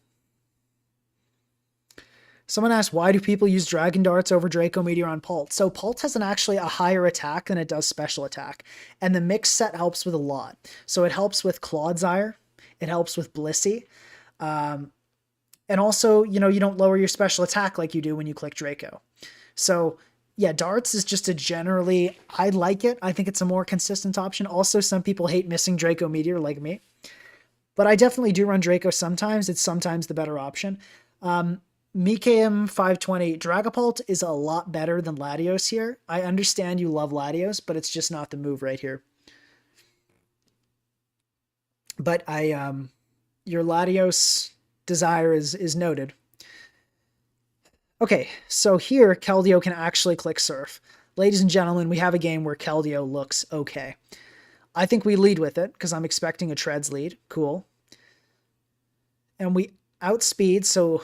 Someone asked, why do people use Dragon Darts over Draco Meteor on Pult? So Pult has actually a higher attack than it does special attack. And the mix set helps with a lot. So it helps with Clodsire. It helps with Blissey. And also, you know, you don't lower your special attack like you do when you click Draco. So yeah, Darts is just a generally, I like it. I think it's a more consistent option. Also, some people hate missing Draco Meteor like me. But I definitely do run Draco sometimes. It's sometimes the better option. Mikam 520 Dragapult is a lot better than Latios here. I understand you love Latios, but it's just not the move right here. But your Latios desire is noted. Okay, so here Keldeo can actually click Surf. Ladies and gentlemen, we have a game where Keldeo looks okay. I think we lead with it because I'm expecting a Treads lead. Cool. And we outspeed, so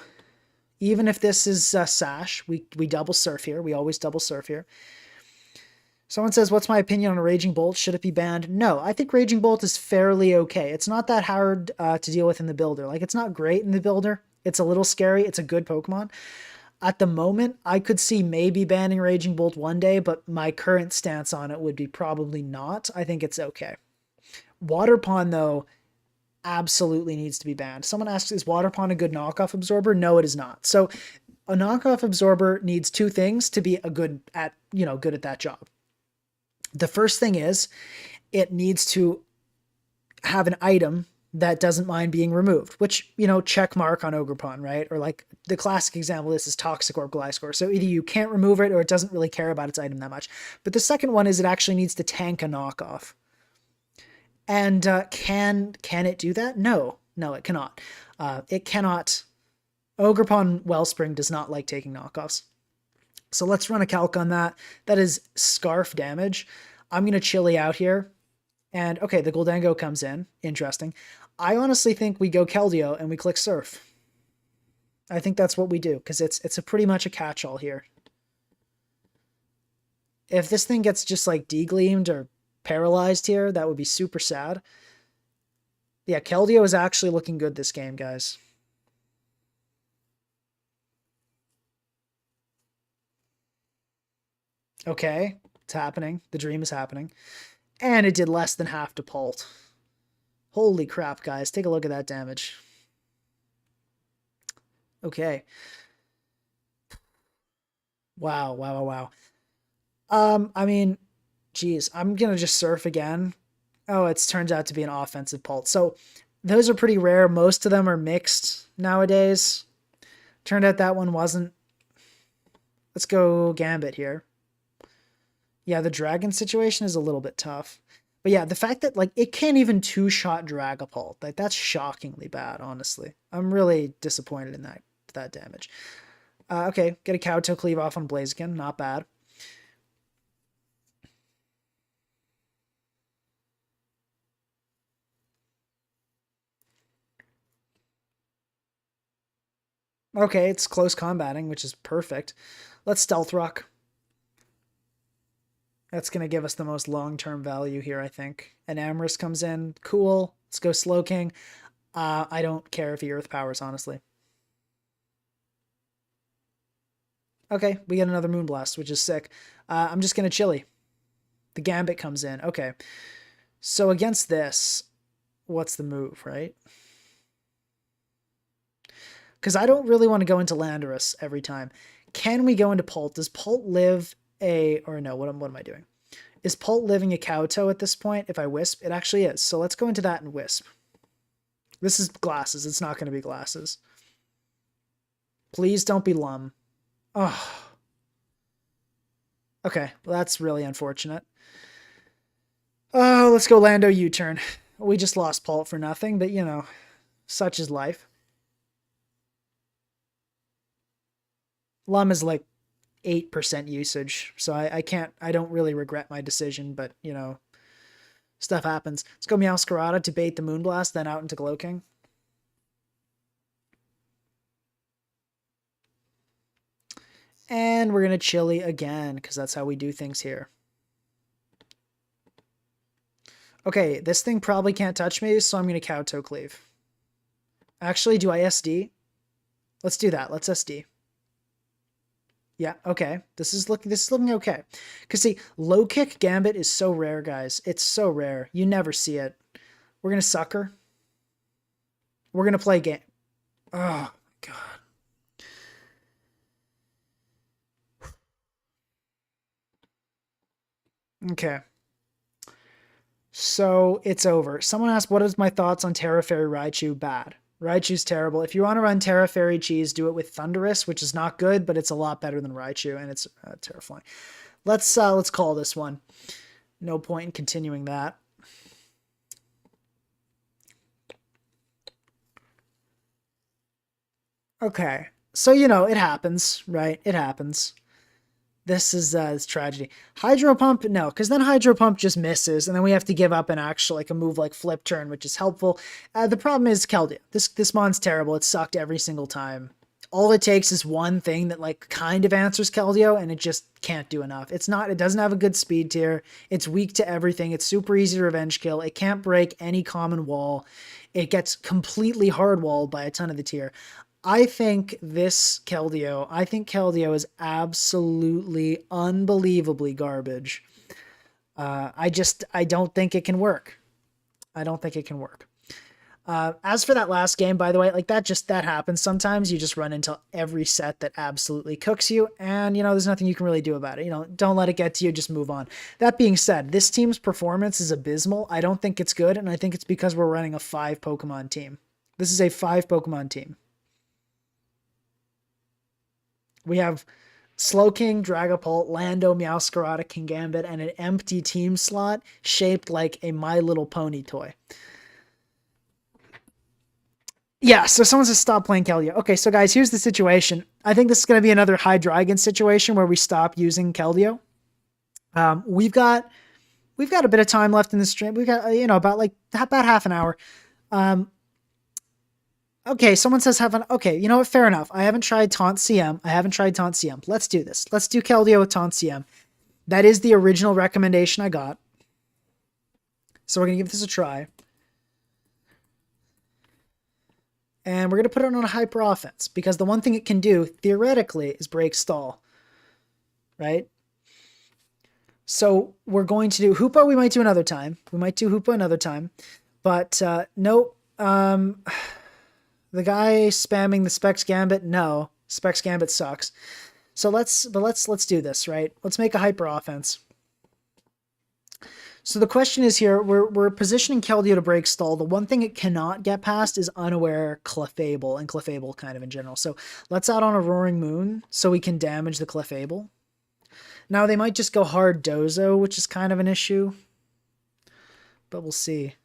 even if this is Sash, we double Surf here. We always double Surf here. Someone says, what's my opinion on a Raging Bolt? Should it be banned? No, I think Raging Bolt is fairly okay. It's not that hard to deal with in the builder. Like, it's not great in the builder. It's a little scary. It's a good Pokemon. At the moment, I could see maybe banning Raging Bolt one day, but my current stance on it would be probably not. I think it's okay. Water Pond, though, absolutely needs to be banned. Someone asks, is Water Pond a good knockoff absorber? No, it is not. So a knockoff absorber needs two things to be good at that job. The first thing is it needs to have an item that doesn't mind being removed, which, check mark on Ogerpon, right? Or like the classic example of this is Toxic Orb Gliscor. So either you can't remove it or it doesn't really care about its item that much. But the second one is it actually needs to tank a knockoff. And can it do that? No, it cannot. It cannot. Ogerpon Wellspring does not like taking knockoffs. So let's run a calc on that. That is Scarf damage. I'm going to Chili out here. And okay, the Goldango comes in. Interesting. I honestly think we go Keldeo and we click Surf. I think that's what we do because it's a pretty much a catch-all here. If this thing gets just like degleamed or paralyzed here, that would be super sad. Yeah, Keldeo is actually looking good this game, guys. Okay, it's happening. The dream is happening. And it did less than half to Pult. Holy crap, guys. Take a look at that damage. Okay. Wow. I mean, geez, I'm going to just Surf again. Oh, it turns out to be an offensive Pult. So those are pretty rare. Most of them are mixed nowadays. Turned out that one wasn't. Let's go Gambit here. Yeah, the dragon situation is a little bit tough. But yeah, the fact that like it can't even two-shot Dragapult, like that's shockingly bad, honestly. I'm really disappointed in that damage. Okay, get a Kowtow Cleave off on Blaziken, not bad. Okay, it's close combating, which is perfect. Let's Stealth Rock. That's going to give us the most long-term value here, I think. And Amorous comes in. Cool. Let's go Slowking. I don't care if he Earth Powers, honestly. Okay, we get another Moonblast, which is sick. I'm just going to Chili. The Gambit comes in. Okay. So against this, what's the move, right? Because I don't really want to go into Landorus every time. Can we go into Pult? Does Pult live a... Or no, what am I doing? Is Pult living a Kowtow at this point if I Wisp? It actually is. So let's go into that and Wisp. This is Glasses. It's not going to be Glasses. Please don't be Lum. Oh. Okay, well, that's really unfortunate. Oh, let's go Lando U-turn. We just lost Pult for nothing, but you know, such is life. Lum is like 8% usage, so I don't really regret my decision, but you know, stuff happens. Let's go Meowscarada to bait the Moonblast, then out into Glowking. And we're going to Chili again, because that's how we do things here. Okay, this thing probably can't touch me, so I'm going to Kowtow Cleave. Actually, do I SD? Let's do that. Let's SD. Yeah, okay. This is looking okay. Because see, low kick Gambit is so rare, guys. It's so rare. You never see it. We're going to Sucker. We're going to play game. Oh, God. Okay. So it's over. Someone asked, what is my thoughts on Terra Fairy Raichu? Bad. Raichu's terrible. If you want to run Terra Fairy Cheese, do it with Thundurus, which is not good, but it's a lot better than Raichu, and it's terrifying. Let's call this one. No point in continuing that. Okay. So, you know, it happens, right? It happens. This is tragedy. Hydro Pump, no, because then Hydro Pump just misses, and then we have to give up an actual, like a move like Flip Turn, which is helpful. The problem is Keldeo. This mon's terrible. It sucked every single time. All it takes is one thing that like kind of answers Keldeo, and it just can't do enough. It doesn't have a good speed tier. It's weak to everything. It's super easy to revenge kill. It can't break any common wall. It gets completely hard walled by a ton of the tier. I think Keldeo is absolutely unbelievably garbage. I don't think it can work. I don't think it can work. As for that last game, by the way, like that happens sometimes. You just run into every set that absolutely cooks you, and you know there's nothing you can really do about it. You know, don't let it get to you. Just move on. That being said, this team's performance is abysmal. I don't think it's good, and I think it's because we're running a 5 Pokemon team. This is a 5 Pokemon team. We have Slowking, Dragapult, Lando, Meowscarada, Kingambit, and an empty team slot shaped like a My Little Pony toy. Yeah, so someone says stop playing Keldeo. Okay, so guys, here's the situation. I think this is going to be another Hydreigon situation where we stop using Keldeo. We've got a bit of time left in the stream. We've got about half an hour. Okay, someone says okay, you know what? Fair enough. I haven't tried Taunt CM. Let's do this. Let's do Keldeo with Taunt CM. That is the original recommendation I got. So we're going to give this a try. And we're going to put it on a hyper offense because the one thing it can do, theoretically, is break stall. Right? So we're going to do Hoopa. We might do another time. But nope. The guy spamming the Specs Gambit, no. Specs Gambit sucks. So let's do this, right? Let's make a hyper offense. So the question is here, we're positioning Keldeo to break stall. The one thing it cannot get past is Unaware, Clefable, and Clefable kind of in general. So let's out on a Roaring Moon so we can damage the Clefable. Now they might just go hard Dozo, which is kind of an issue. But we'll see.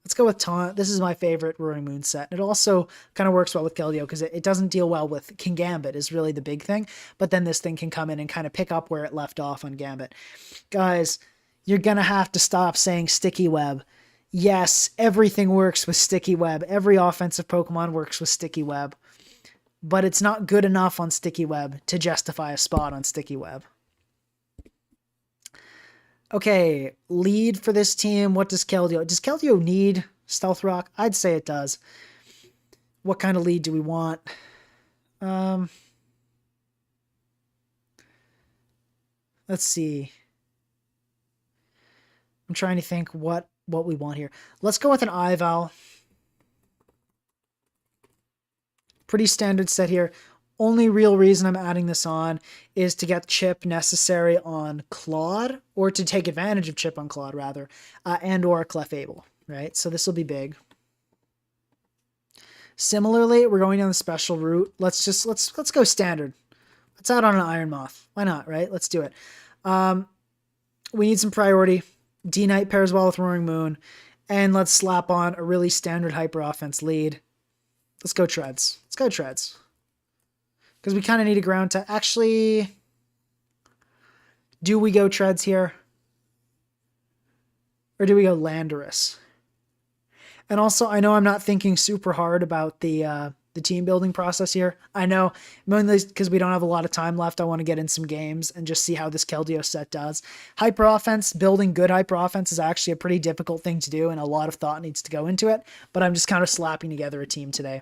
Let's go with Taunt. This is my favorite Roaring Moon set. It also kind of works well with Keldeo because it doesn't deal well with Kingambit is really the big thing. But then this thing can come in and kind of pick up where it left off on Gambit. Guys, you're going to have to stop saying Sticky Web. Yes, everything works with Sticky Web. Every offensive Pokemon works with Sticky Web. But it's not good enough on Sticky Web to justify a spot on Sticky Web. Okay, lead for this team. What does Keldeo? Does Keldeo need Stealth Rock? I'd say it does. What kind of lead do we want? Let's see. I'm trying to think what we want here. Let's go with an iVal. Pretty standard set here. Only real reason I'm adding this on is to get chip necessary on Claude, or to take advantage of chip on Claude rather, and or Clefable, right? So this will be big. Similarly, we're going down the special route. Let's go standard. Let's add on an Iron Moth. Why not, right? Let's do it. We need some priority. D-Knight pairs well with Roaring Moon. And let's slap on a really standard hyper offense lead. Let's go Treads. Let's go Treads. Because we kind of need a ground to actually... Do we go Treads here? Or do we go Landorus? And also, I know I'm not thinking super hard about the team building process here. I know, mainly because we don't have a lot of time left, I want to get in some games and just see how this Keldeo set does. Hyper offense, building good hyper offense is actually a pretty difficult thing to do, and a lot of thought needs to go into it, but I'm just kind of slapping together a team today.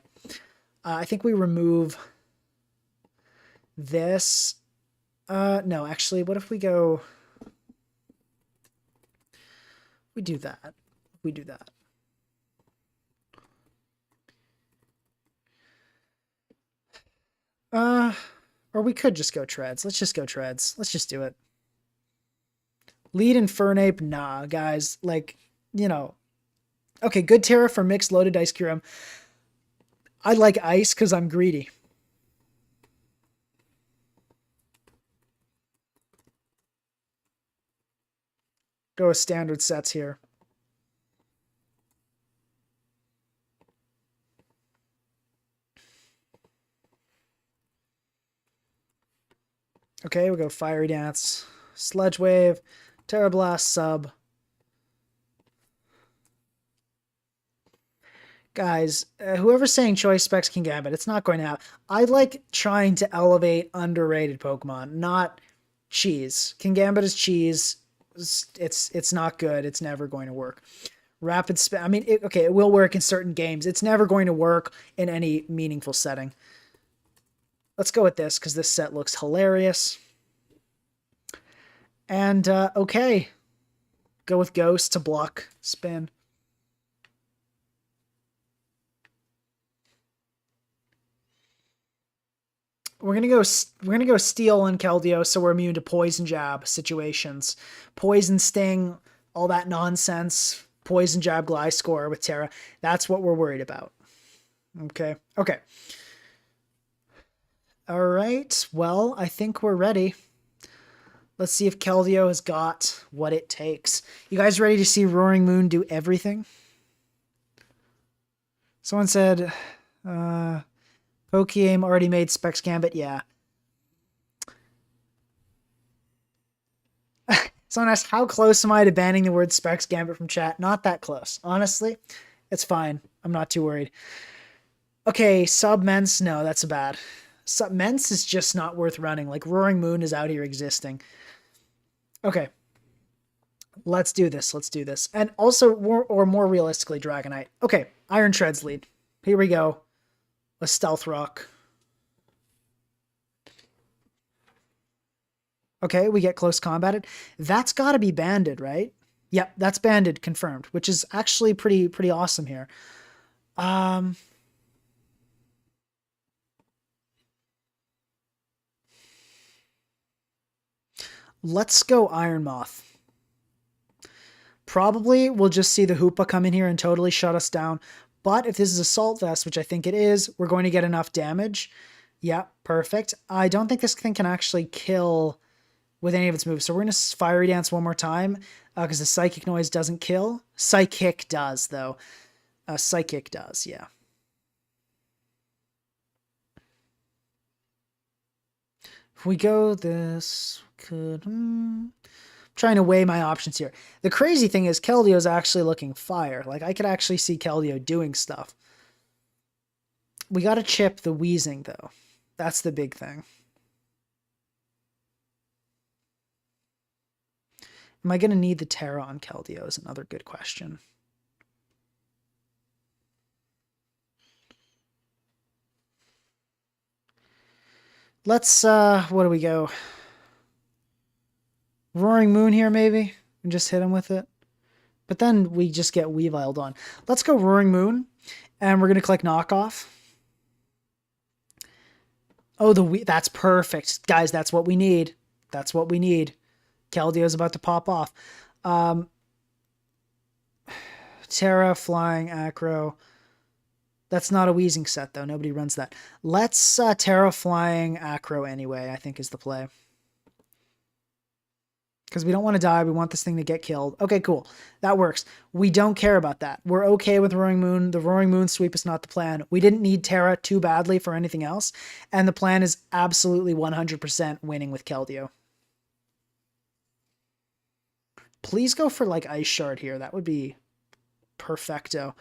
I think we remove this. No, actually, what if we go... We do that. We do that. Or we could just go Treads. Let's just go Treads. Let's just do it. Lead Infernape? Nah, guys. Like, you know. Okay, good Terra for mixed loaded Ice Kyurem. I like Ice because I'm greedy. Go with standard sets here. Okay, we'll go Fiery Dance, Sludge Wave, Terra Blast, Sub. Guys, whoever's saying choice specs Kingambit, it's not going to happen. I like trying to elevate underrated Pokemon, not cheese. Kingambit is cheese. It's not good. It's never going to work. Rapid spin. I mean, okay, it will work in certain games. It's never going to work in any meaningful setting. Let's go with this because this set looks hilarious. And, okay. Go with Ghost to block spin. We're gonna go Steel and Keldeo, so we're immune to Poison Jab situations. Poison Sting, all that nonsense. Poison Jab Gliscor with Terra. That's what we're worried about. Okay. Okay. All right. Well, I think we're ready. Let's see if Keldeo has got what it takes. You guys ready to see Roaring Moon do everything? Someone said, Pokeaim already made Specs Gambit. Yeah. Someone asked, how close am I to banning the word Specs Gambit from chat? Not that close. Honestly, it's fine. I'm not too worried. Okay, Sub-Mence. No, that's bad. Mence is just not worth running. Like, Roaring Moon is out here existing. Okay. Let's do this. Let's do this. And also, more realistically, Dragonite. Okay, Iron Treads lead. Here we go. A Stealth Rock. Okay, we get close combated. That's got to be banded, right? Yep, that's banded, confirmed, which is actually pretty awesome here. Let's go Iron Moth. Probably we'll just see the Hoopa come in here and totally shut us down. But if this is Assault Vest, which I think it is, we're going to get enough damage. Yeah, perfect. I don't think this thing can actually kill with any of its moves. So we're going to Fiery Dance one more time because the Psychic Noise doesn't kill. Psychic does, though. Psychic does, yeah. If we go this, could... trying to weigh my options here. The crazy thing is Keldeo is actually looking fire. Like, I could actually see Keldeo doing stuff. We got to chip the Wheezing, though. That's the big thing. Am I going to need the Terra on Keldeo is another good question. Let's, what do we go? Roaring Moon here, maybe? And just hit him with it. But then we just get Weaviled on. Let's go Roaring Moon. And we're going to click Knockoff. Oh, that's perfect. Guys, that's what we need. That's what we need. Keldeo's about to pop off. Terra, Flying, Acro. That's not a Wheezing set, though. Nobody runs that. Let's Terra, Flying, Acro anyway, I think is the play. Because we don't want to die. We want this thing to get killed. Okay, cool. That works. We don't care about that. We're okay with Roaring Moon. The Roaring Moon sweep is not the plan. We didn't need Terra too badly for anything else. And the plan is absolutely 100% winning with Keldeo. Please go for like Ice Shard here. That would be perfecto.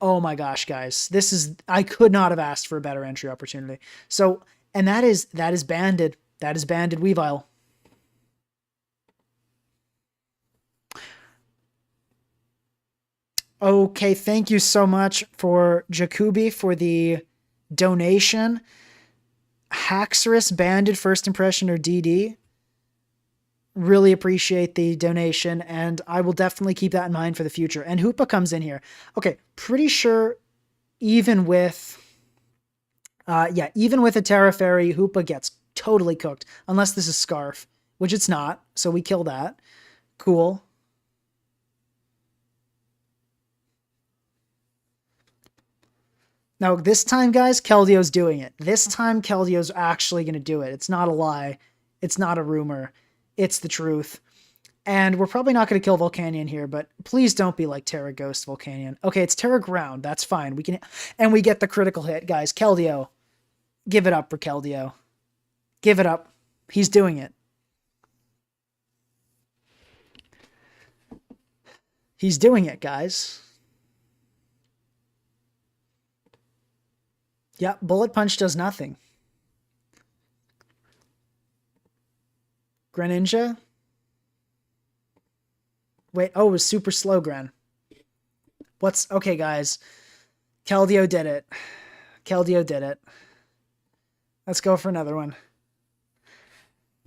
Oh my gosh, guys. I could not have asked for a better entry opportunity. So, and that is banded. That is banded Weavile. Okay, thank you so much for Jacoby for the donation. Haxorus banded first impression or DD. Really appreciate the donation, and I will definitely keep that in mind for the future. And Hoopa comes in here. Okay, pretty sure even with even with a Terra Fairy, Hoopa gets totally cooked. Unless this is Scarf, which it's not, so we kill that. Cool. Now, this time, guys, Keldeo's doing it. This time, Keldeo's actually going to do it. It's not a lie. It's not a rumor. It's the truth. And we're probably not going to kill Volcanion here, but please don't be like Terra Ghost Volcanion. Okay, it's Terra Ground. That's fine. We can, and we get the critical hit, guys. Keldeo. Give it up for Keldeo. Give it up. He's doing it. He's doing it, guys. Yeah, Bullet Punch does nothing. Greninja? Wait, oh, it was super slow, Gren. Okay, guys. Keldeo did it. Keldeo did it. Let's go for another one.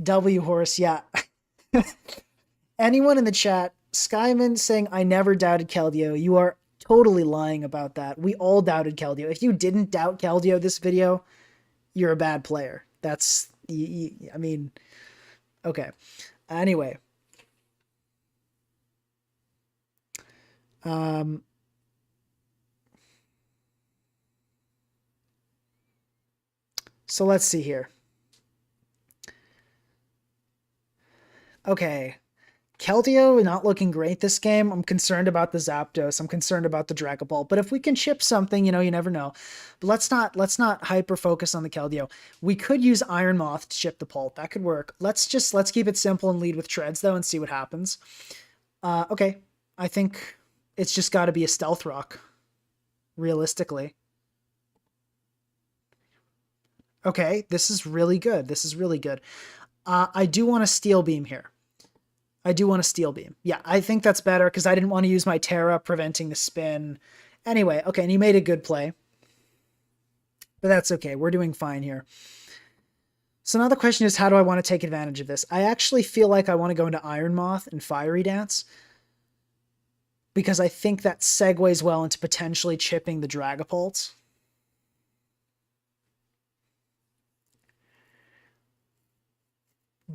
W Horse, yeah. Anyone in the chat, Skyman saying, I never doubted Keldeo. You are totally lying about that. We all doubted Keldeo. If you didn't doubt Keldeo this video, you're a bad player. That's, I mean, okay. Anyway. So let's see here. Okay. Keldeo not looking great this game. I'm concerned about the Zapdos. I'm concerned about the Dragapult. But if we can chip something, you never know. But let's not hyper focus on the Keldeo. We could use Iron Moth to chip the Pult. That could work. Let's keep it simple and lead with Treads though and see what happens. Okay. I think it's just got to be a Stealth Rock. Realistically. Okay, this is really good. This is really good. I do want a Steel Beam here. I do want a Steel Beam. Yeah, I think that's better because I didn't want to use my Terra preventing the spin. Anyway, okay, and he made a good play. But that's okay. We're doing fine here. So now the question is, how do I want to take advantage of this? I actually feel like I want to go into Iron Moth and Fiery Dance because I think that segues well into potentially chipping the Dragapult.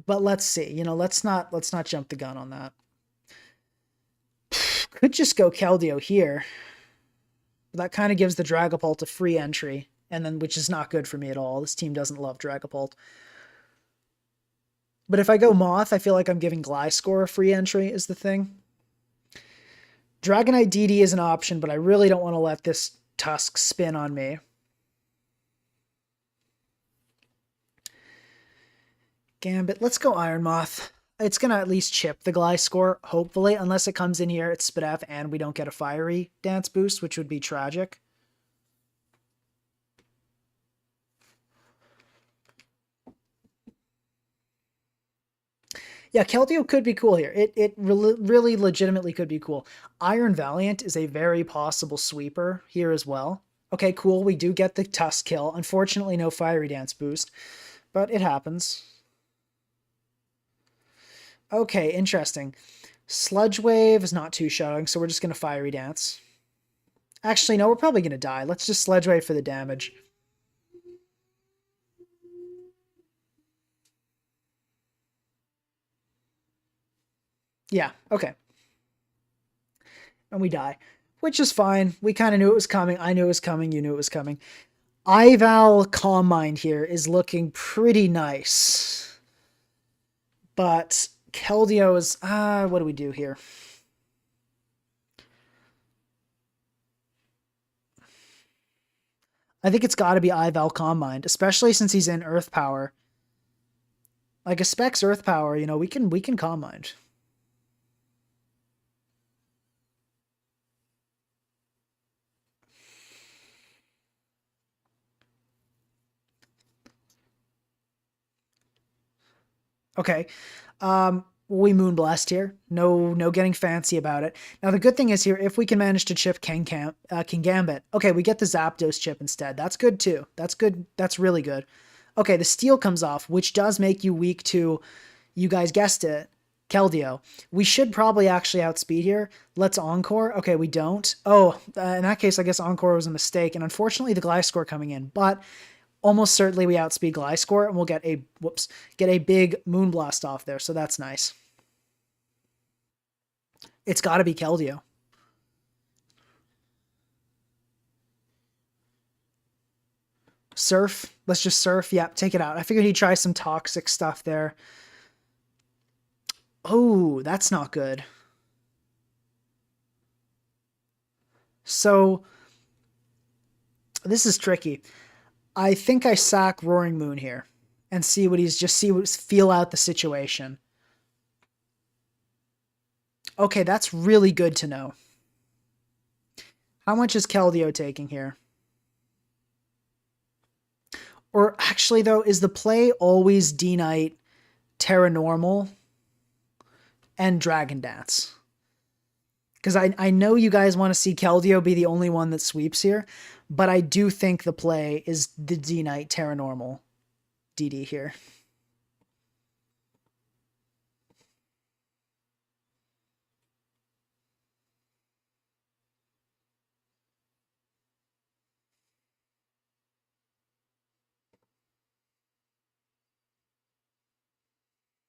But let's see. Let's not jump the gun on that. Could just go Keldeo here. That kind of gives the Dragapult a free entry, and then which is not good for me at all. This team doesn't love Dragapult. But if I go Moth, I feel like I'm giving Gliscor a free entry is the thing. Dragonite DD is an option, but I really don't want to let this Tusk spin on me. Gambit. Let's go Iron Moth. It's going to at least chip the Gliscor, hopefully, unless it comes in here, it's Spadef, and we don't get a Fiery Dance boost, which would be tragic. Yeah, Keldeo could be cool here. It really legitimately could be cool. Iron Valiant is a very possible sweeper here as well. Okay, cool. We do get the Tusk kill. Unfortunately, no Fiery Dance boost. but it happens. Okay, interesting. Sludge Wave is not two-shotting, so we're just going to Fiery Dance. Actually, no, we're probably going to die. Let's just Sludge Wave for the damage. Yeah, okay. And we die, which is fine. We kind of knew it was coming. I knew it was coming. You knew it was coming. Ival Calm Mind here is looking pretty nice. But Keldeo is... what do we do here? I think it's got to be Ival Calm Mind, especially since he's in Earth Power. Like a Specs Earth Power, you know, we can Calm Mind. Okay. We Moonblast here. No getting fancy about it. Now the good thing is here, if we can manage to chip King Gambit, okay, we get the Zapdos chip instead. That's good too. That's good. That's really good. Okay, the Steel comes off, which does make you weak to, you guys guessed it, Keldeo. We should probably actually outspeed here. Let's Encore. Okay, we don't. Oh, in that case, I guess Encore was a mistake, and unfortunately the Gliscor coming in, but almost certainly we outspeed Gliscor, and we'll get a big Moonblast off there, so that's nice. It's got to be Keldeo. Surf. Let's just surf. Yep, take it out. I figured he'd try some toxic stuff there. Oh, that's not good. So, this is tricky. I think I sack Roaring Moon here and see what he's feel out the situation. Okay, that's really good to know. How much is Keldeo taking here? Or actually, though, is the play always D-Knight, Terra Normal, and Dragon Dance? Because I know you guys want to see Keldeo be the only one that sweeps here, but I do think the play is the D-Knight, Terra Normal DD here.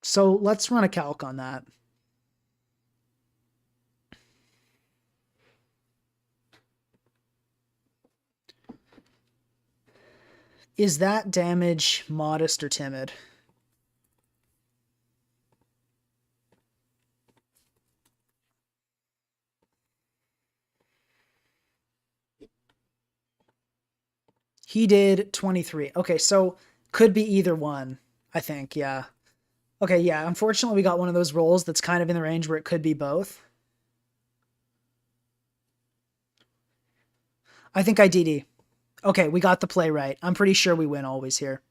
So let's run a calc on that. Is that damage modest or timid? He did 23. Okay, so could be either one, I think, yeah. Okay, yeah, unfortunately we got one of those rolls that's kind of in the range where it could be both. I think I DD. Okay, we got the play right. I'm pretty sure we win always here.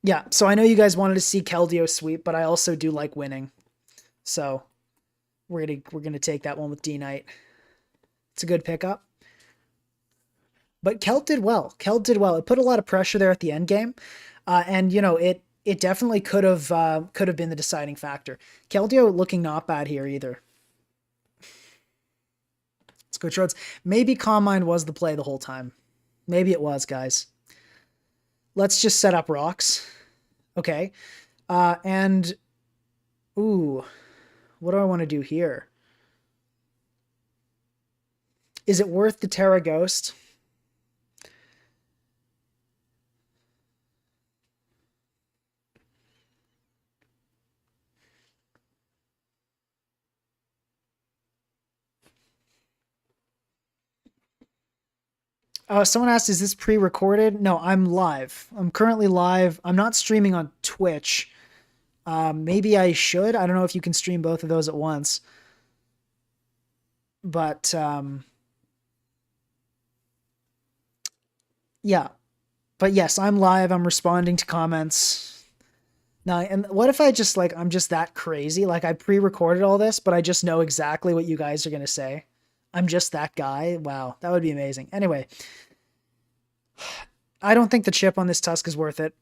Yeah, so I know you guys wanted to see Keldeo sweep, but I also do like winning. So we're gonna take that one with D-Knight. It's a good pickup. But Kelt did well. Kelt did well. It put a lot of pressure there at the end game, and you know it definitely could have been the deciding factor. Keldeo looking not bad here either. Let's go Trodes. Maybe Calm Mind was the play the whole time. Maybe it was, guys. Let's just set up rocks. Okay. And ooh, what do I want to do here? Is it worth the Terra Ghost? Someone asked, is this pre-recorded? No, I'm live. I'm currently live. I'm not streaming on Twitch. Maybe I should. I don't know if you can stream both of those at once. But yeah. But yes, I'm live. I'm responding to comments. Now, and what if I just I'm just that crazy? Like I pre-recorded all this, but I just know exactly what you guys are gonna say. I'm just that guy. Wow, that would be amazing. Anyway, I don't think the chip on this Tusk is worth it.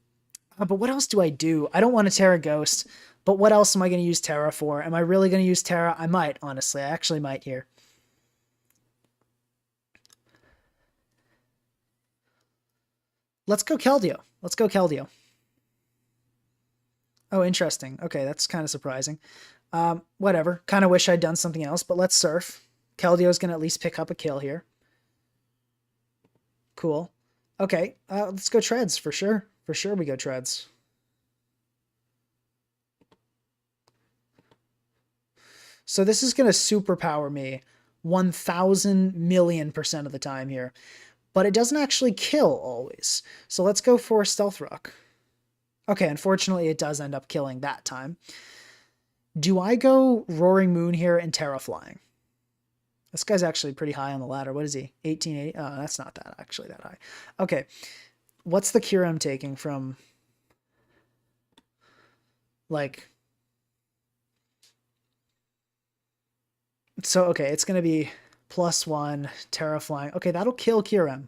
But what else do I do? I don't want to Terra Ghost, but what else am I going to use Terra for? Am I really going to use Terra? I might, honestly. I actually might here. Let's go Keldeo. Let's go Keldeo. Oh, interesting. Okay, that's kind of surprising. Whatever. Kind of wish I'd done something else, but let's surf. Keldeo's going to at least pick up a kill here. Cool. Okay, let's go Treads for sure. For sure we go Treads. So this is going to superpower me 1,000 million% of the time here. But it doesn't actually kill always. So let's go for Stealth Rock. Okay, unfortunately it does end up killing that time. Do I go Roaring Moon here and Terra Flying? This guy's actually pretty high on the ladder. What is he? 1880? Oh, that's not that actually that high. Okay. What's the cure I'm taking from like so okay, it's gonna be +1 Terra Flying. Okay, that'll kill Kyurem.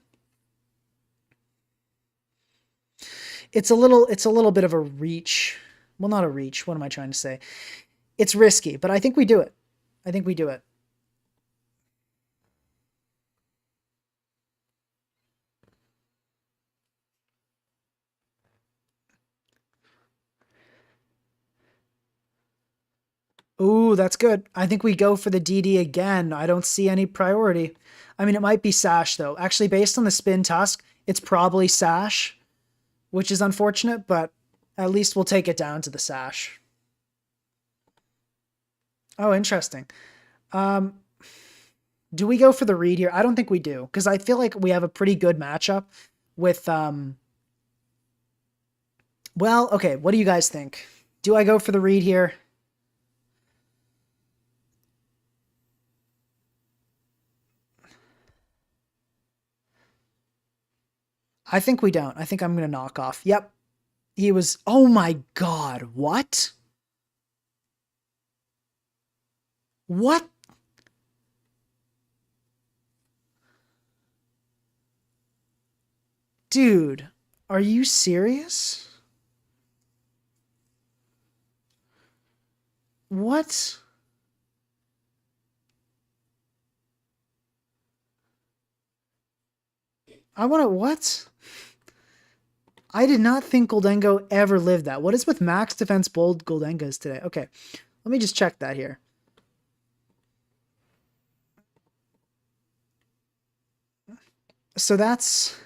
It's a little bit of a reach. Well, not a reach. What am I trying to say? It's risky, but I think we do it. I think we do it. Ooh, that's good. I think we go for the DD again. I don't see any priority. I mean, it might be Sash, though. Actually, based on the Spin Tusk, it's probably Sash, which is unfortunate, but at least we'll take it down to the Sash. Oh, interesting. Um, do we go for the read here? I don't think we do, because I feel like we have a pretty good matchup with... Well, okay, what do you guys think? Do I go for the read here? I think we don't. I think I'm going to knock off. Yep. He was... Oh my god, what? What? Dude, are you serious? What? I want to... What? I did not think Goldengo ever lived that. What is with max defense bold Goldengas today? Okay, let me just check that here. So that's...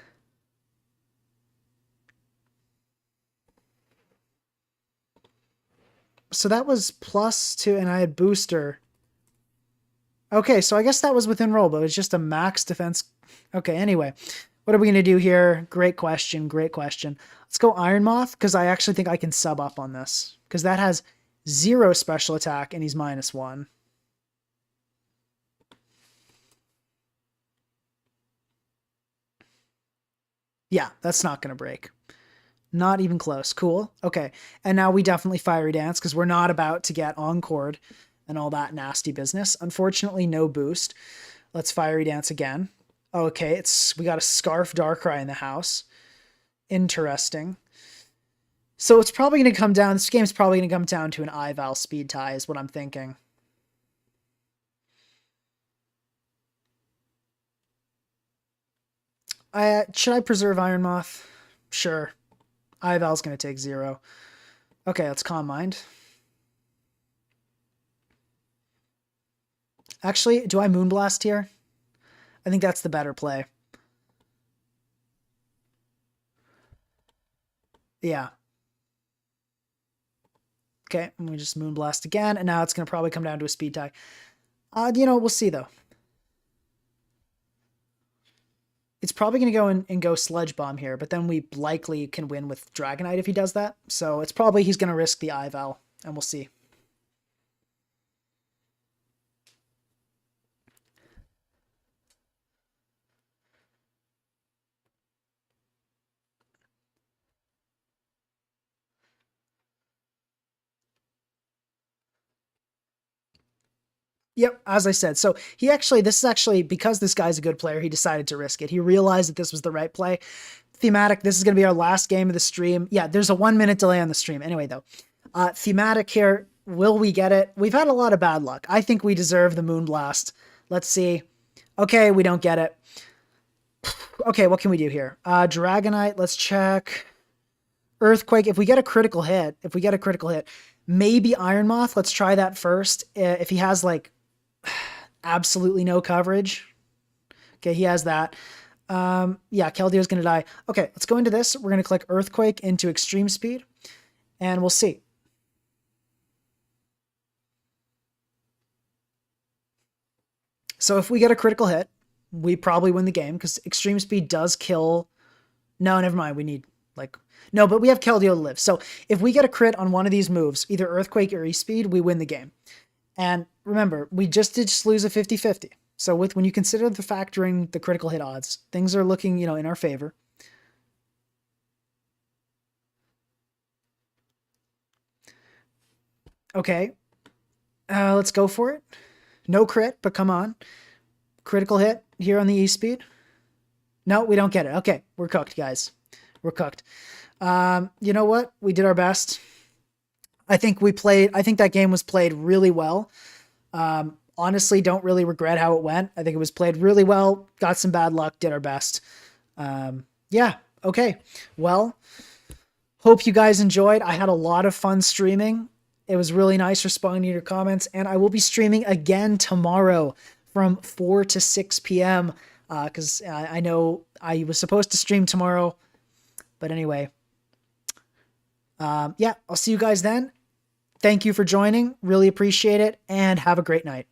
So that was +2, and I had booster. Okay, so I guess that was within roll, but it was just a max defense. Okay, anyway. What are we going to do here? Great question, great question. Let's go Iron Moth, because I actually think I can sub up on this. Because that has 0 special attack, and he's -1. Yeah, that's not going to break. Not even close. Cool. Okay. And now we definitely Fiery Dance because we're not about to get Encored and all that nasty business. Unfortunately, no boost. Let's Fiery Dance again. Okay, we got a Scarf Darkrai in the house. Interesting. So it's probably going to come down... This game's probably going to come down to an Ival speed tie is what I'm thinking. Should I preserve Iron Moth? Sure. Ival's going to take 0. Okay, let's Calm Mind. Actually, do I Moonblast here? I think that's the better play. Yeah. Okay, and we just Moonblast again, and now it's going to probably come down to a speed tie. We'll see, though. It's probably going to go and go Sludge Bomb here, but then we likely can win with Dragonite if he does that. So it's probably he's going to risk the Ival, and we'll see. Yep, as I said. So this is actually, because this guy's a good player, he decided to risk it. He realized that this was the right play. Thematic, this is going to be our last game of the stream. Yeah, there's a 1 minute delay on the stream. Anyway, though, thematic here. Will we get it? We've had a lot of bad luck. I think we deserve the Moonblast. Let's see. Okay, we don't get it. Okay, what can we do here? Dragonite, let's check. Earthquake, if we get a critical hit, maybe Iron Moth, let's try that first. If he has like absolutely no coverage. Okay, he has that. Yeah, Keldeo's gonna die. Okay, let's go into this. We're gonna click Earthquake into Extreme Speed, and we'll see. So if we get a critical hit, we probably win the game because Extreme Speed does kill. No, never mind. We need like no, but we have Keldeo to live. So if we get a crit on one of these moves, either Earthquake or E-Speed, we win the game. And remember, we just did lose a 50-50. So when you consider the factoring the critical hit odds, things are looking, in our favor. Okay. Let's go for it. No crit, but come on. Critical hit here on the E-Speed. No, we don't get it. Okay, we're cooked, guys. We're cooked. You know what? We did our best. I think that game was played really well. Honestly, don't really regret how it went. I think it was played really well. Got some bad luck, did our best. Yeah, okay. Well, hope you guys enjoyed. I had a lot of fun streaming. It was really nice responding to your comments, and I will be streaming again tomorrow from 4 to 6 p.m. Because I know I was supposed to stream tomorrow. But anyway, yeah, I'll see you guys then. Thank you for joining. Really appreciate it, and have a great night.